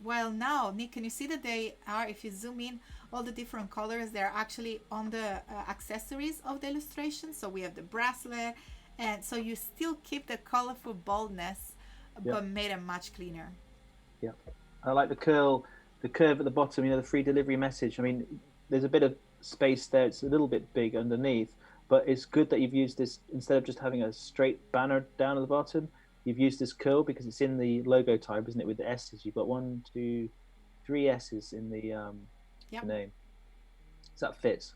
While now, Nick, can you see that they are, if you zoom in, all the different colors, they're actually on the accessories of the illustration. So we have the bracelet, and so you still keep the colorful boldness, but made it much cleaner. Yeah, I like the curve at the bottom, you know, the free delivery message. I mean, there's a bit of space there. It's a little bit big underneath, but it's good that you've used this, instead of just having a straight banner down at the bottom, you've used this curl because it's in the logo type, isn't it, with the S's. You've got 1, 2, 3 S's in the name. So that fits.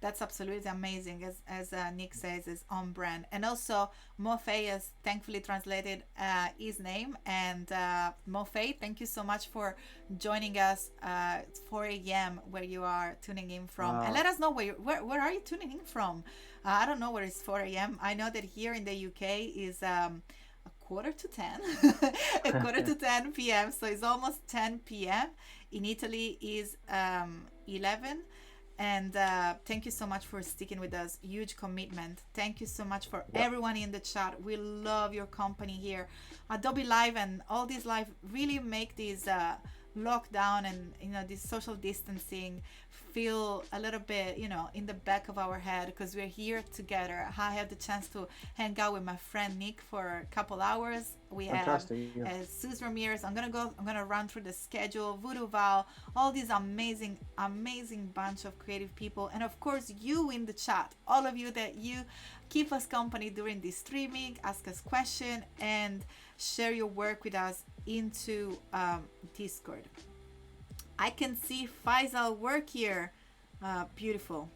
That's absolutely amazing. As Nick says, is on brand. And also, Mofei has thankfully translated his name. And Mofei, thank you so much for joining us. It's 4 a.m. where you are tuning in from. And let us know where are you tuning in from. I don't know where it's 4 a.m. I know that here in the UK is a quarter to 10. A quarter to 10 p.m. So it's almost 10 p.m. In Italy is 11. And thank you so much for sticking with us. Huge commitment. Thank you so much for everyone in the chat. We love your company here. Adobe Live and all these live really make these lockdown and, you know, this social distancing feel a little bit, you know, in the back of our head, because we're here together. I had the chance to hang out with my friend Nick for a couple hours. We Fantastic, have Suze Ramirez. I'm gonna run through the schedule, Voodoo Val, all these amazing bunch of creative people, and of course you in the chat, all of you that you keep us company during this streaming, ask us questions, and share your work with us into Discord. I can see Faisal work here. Beautiful.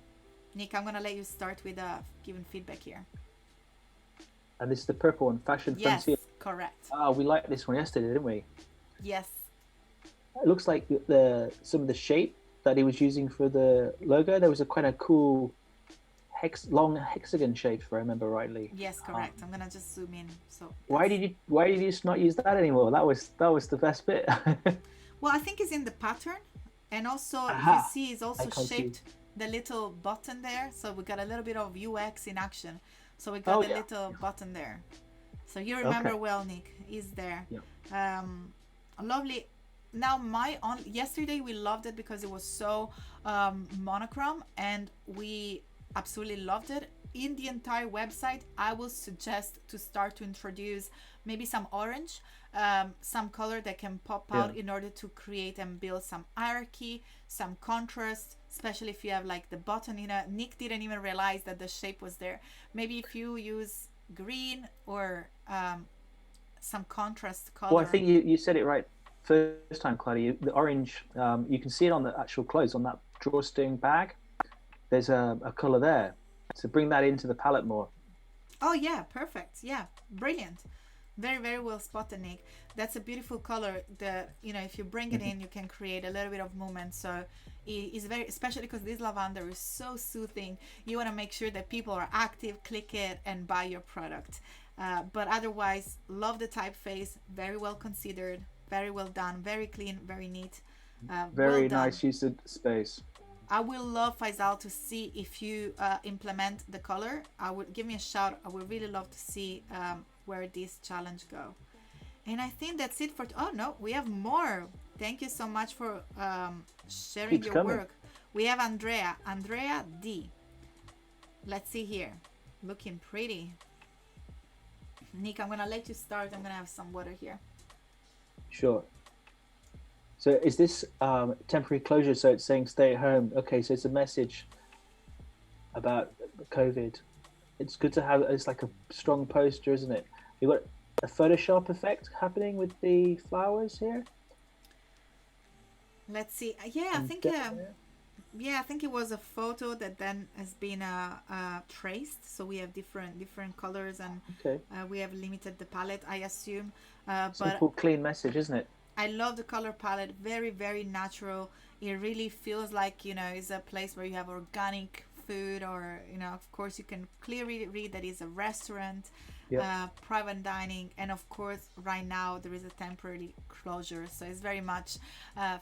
Nick, I'm gonna let you start with giving feedback here. And this is the purple one, Fashion Frontier. Yes, correct. Oh, we liked this one yesterday, didn't we? Yes. It looks like some of the shape that he was using for the logo. There was a quite a cool long hexagon shape, if I remember rightly. Yes, correct. I'm gonna just zoom in. So why did you just not use that anymore? That was the best bit. Well, I think it's in the pattern, and also if you see, it's also shaped the little button there. So we got a little bit of UX in action. So we got the little button there. So you remember well, Nick, is there. Yeah. Lovely. Now yesterday we loved it because it was so monochrome, and we absolutely loved it. In the entire website, I will suggest to start to introduce maybe some orange, some color that can pop out in order to create and build some hierarchy, some contrast, especially if you have like the button. You know, Nick didn't even realize that the shape was there. Maybe if you use green or some contrast color. Well, I think you said it right first time, Kladi. The orange, you can see it on the actual clothes, on that drawstring bag. There's a color there. So bring that into the palette more. Oh yeah, perfect. Yeah, brilliant. Very, very well spotted, Nick. That's a beautiful color that, you know, if you bring it in, you can create a little bit of movement. So it's very, especially because this lavender is so soothing. You want to make sure that people are active, click it, and buy your product. But otherwise, love the typeface. Very well considered. Very well done, very clean, very neat. Well Very done. nice use of space. I will love, Faisal, to see if you implement the color. I would give me a shout. I would really love to see where this challenge go. And I think that's it for. Oh no, we have more. Thank you so much for sharing Keeps your coming. work. We have Andrea D. Let's see here, looking pretty. Nick, I'm gonna let you start. I'm gonna have some water here. Sure. So is this temporary closure? So it's saying stay at home. Okay, so it's a message about COVID. It's good to have. It's like a strong poster, isn't it? You got a Photoshop effect happening with the flowers here. Let's see. Yeah, I think. Yeah, I think it was a photo that then has been traced. So we have different colors, and Okay. we have limited the palette, I assume. Simple, But clean message, isn't it? I love the color palette. Very, very natural. It really feels like, it's a place where you have organic food, or, of course, you can clearly read that it's a restaurant, Yeah. private dining, and of course, right now there is a temporary closure. So it's very much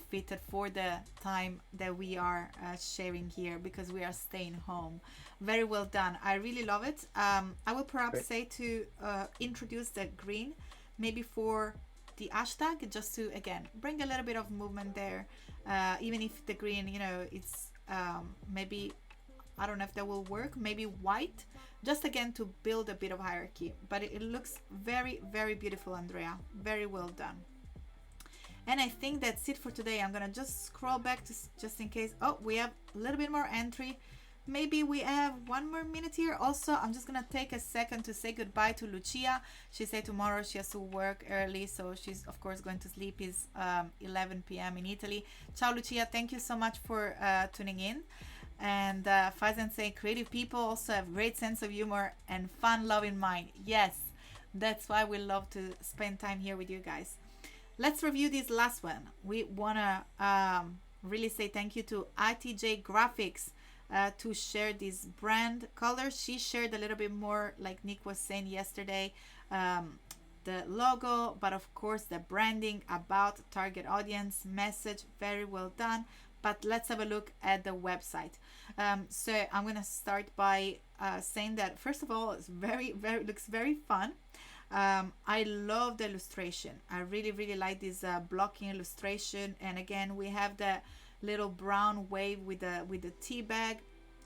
fitted for the time that we are sharing here, because we are staying home. Very well done. I really love it. I will perhaps Great. say to introduce the green, maybe for the hashtag, just to again bring a little bit of movement there, even if the green, it's maybe, I don't know if that will work, maybe white, just again to build a bit of hierarchy. But it looks very, very beautiful, Andrea. Very well done. And I think that's it for today. I'm gonna just scroll back to just in case. Oh, we have a little bit more entry. Maybe we have 1 more minute here. Also, I'm just gonna take a second to say goodbye to Lucia. She said tomorrow she has to work early, so she's of course going to sleep. It's 11 p.m. in Italy. Ciao, Lucia. Thank you so much for tuning in. And Faizan saying creative people also have great sense of humor and fun-loving mind. Yes, that's why we love to spend time here with you guys. Let's review this last one. We wanna really say thank you to ITJ Graphics to share this brand color. She shared a little bit more, like Nick was saying yesterday, the logo, but of course the branding, about, target audience, message. Very well done. But let's have a look at the website. So I'm gonna start by saying that first of all, it's very looks very fun. I love the illustration. I really like this blocking illustration. And again, we have the little brown wave with the tea bag.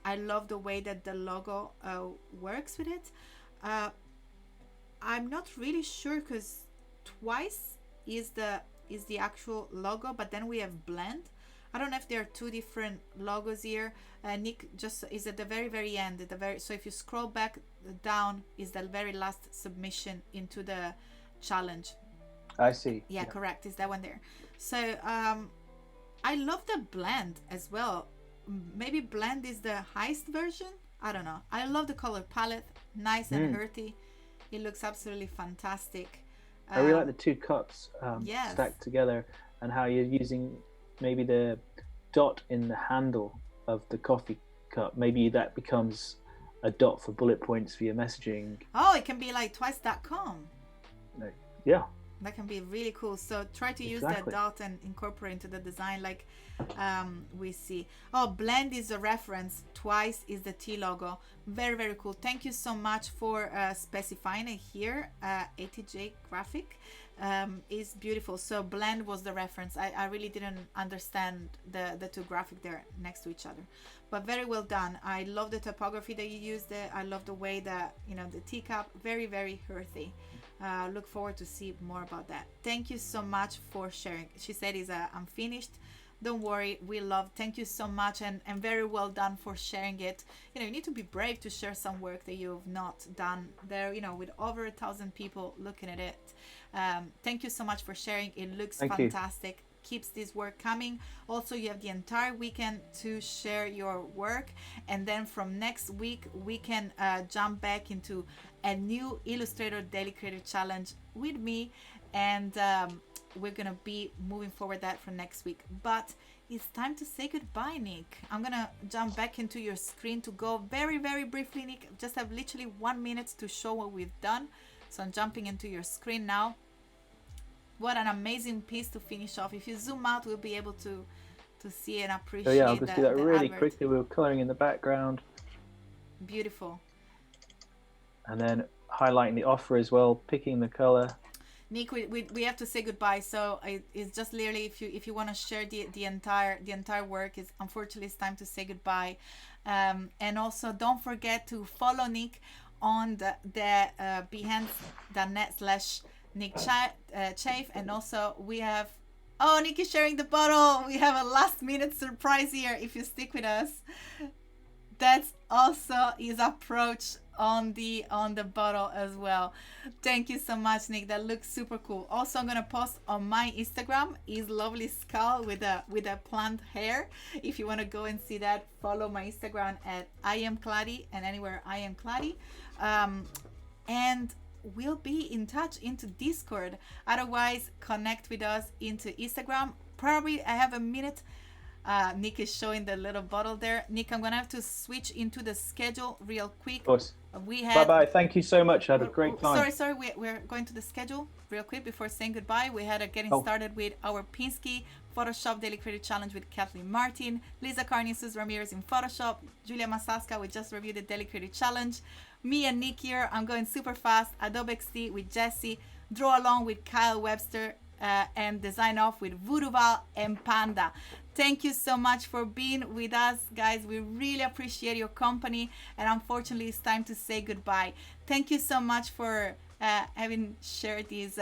I love the way that the logo works with it. I'm not really sure, because twice is the actual logo, but then we have blend. I don't know if there are two different logos here. Nick just is at the very end, at the very, so if you scroll back down is the very last submission into the challenge. I see. Yeah, correct, is that one there. So I love the blend as well. Maybe blend is the highest version, I don't know. I love the color palette, nice and earthy. It looks absolutely fantastic. I really like the two cups yes. stacked together, and how you're using maybe the dot in the handle of the coffee cup. Maybe that becomes a dot for bullet points for your messaging. Oh, it can be like twice.com. Yeah. That can be really cool. So try to use that dot and incorporate into the design, like we see. Oh, blend is a reference. Twice is the T logo. Very cool. Thank you so much for specifying it here. ATJ graphic is beautiful. So blend was the reference. I really didn't understand the two graphic there next to each other, but very well done. I love the typography that you used there. I love the way that the teacup, very earthy. Look forward to see more about that. Thank you so much for sharing. She said is I'm finished. Don't worry, we love. Thank you so much, and very well done for sharing it. You need to be brave to share some work that you've not done there, with over 1,000 people looking at it. Thank you so much for sharing. It looks fantastic. Keeps this work coming. Also, you have the entire weekend to share your work, and then from next week we can jump back into a new Illustrator Daily Creative Challenge with me, and we're gonna be moving forward that from next week. But it's time to say goodbye, Nick. I'm gonna jump back into your screen to go very briefly, Nick. Just have literally 1 minute to show what we've done. So I'm jumping into your screen now. what an amazing piece to finish off. If you zoom out, we'll be able to see and appreciate. So yeah, I'll just do that really advert. quickly. We're coloring in the background. Beautiful. And then highlighting the offer as well, picking the color. Nick, we have to say goodbye. So it's just literally, if you want to share the entire work, is unfortunately it's time to say goodbye. And also don't forget to follow Nick on the behance.net/Nick Chaffe. And also we have, oh, Nick is sharing the bottle. We have a last minute surprise here if you stick with us. That's also his approach on the bottle as well. Thank you so much, Nick. That looks super cool. Also, I'm gonna post on my Instagram his lovely skull with a plant hair. If you want to go and see that, follow my Instagram at @IamKladi, and anywhere I am Kladi. And we'll be in touch into Discord. Otherwise, connect with us into Instagram. Probably I have a minute. Nick is showing the little bottle there. Nick, I'm gonna have to switch into the schedule real quick. Of course. We had, bye. Thank you so much. I had a great time. Sorry. We're going to the schedule real quick before saying goodbye. We had a getting started with our Pinsky Photoshop Daily Creative Challenge with Kathleen Martin, Lisa Carney, Sus Ramirez in Photoshop, Julia Masaska. We just reviewed the Daily Creative Challenge. Me and Nick here. I'm going super fast. Adobe XD with Jesse. Draw along with Kyle Webster. And design off with Voodooval and Panda. Thank you so much for being with us, guys. We really appreciate your company, and unfortunately it's time to say goodbye. Thank you so much for having shared these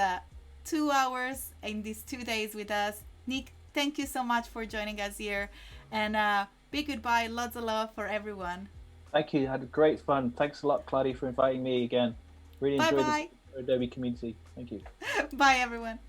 2 hours in these 2 days with us. Nick, thank you so much for joining us here, and big goodbye. Lots of love for everyone. Thank you. I had great fun. Thanks a lot, Kladi, for inviting me again. Really enjoyed the Adobe community. Thank you. Bye, everyone.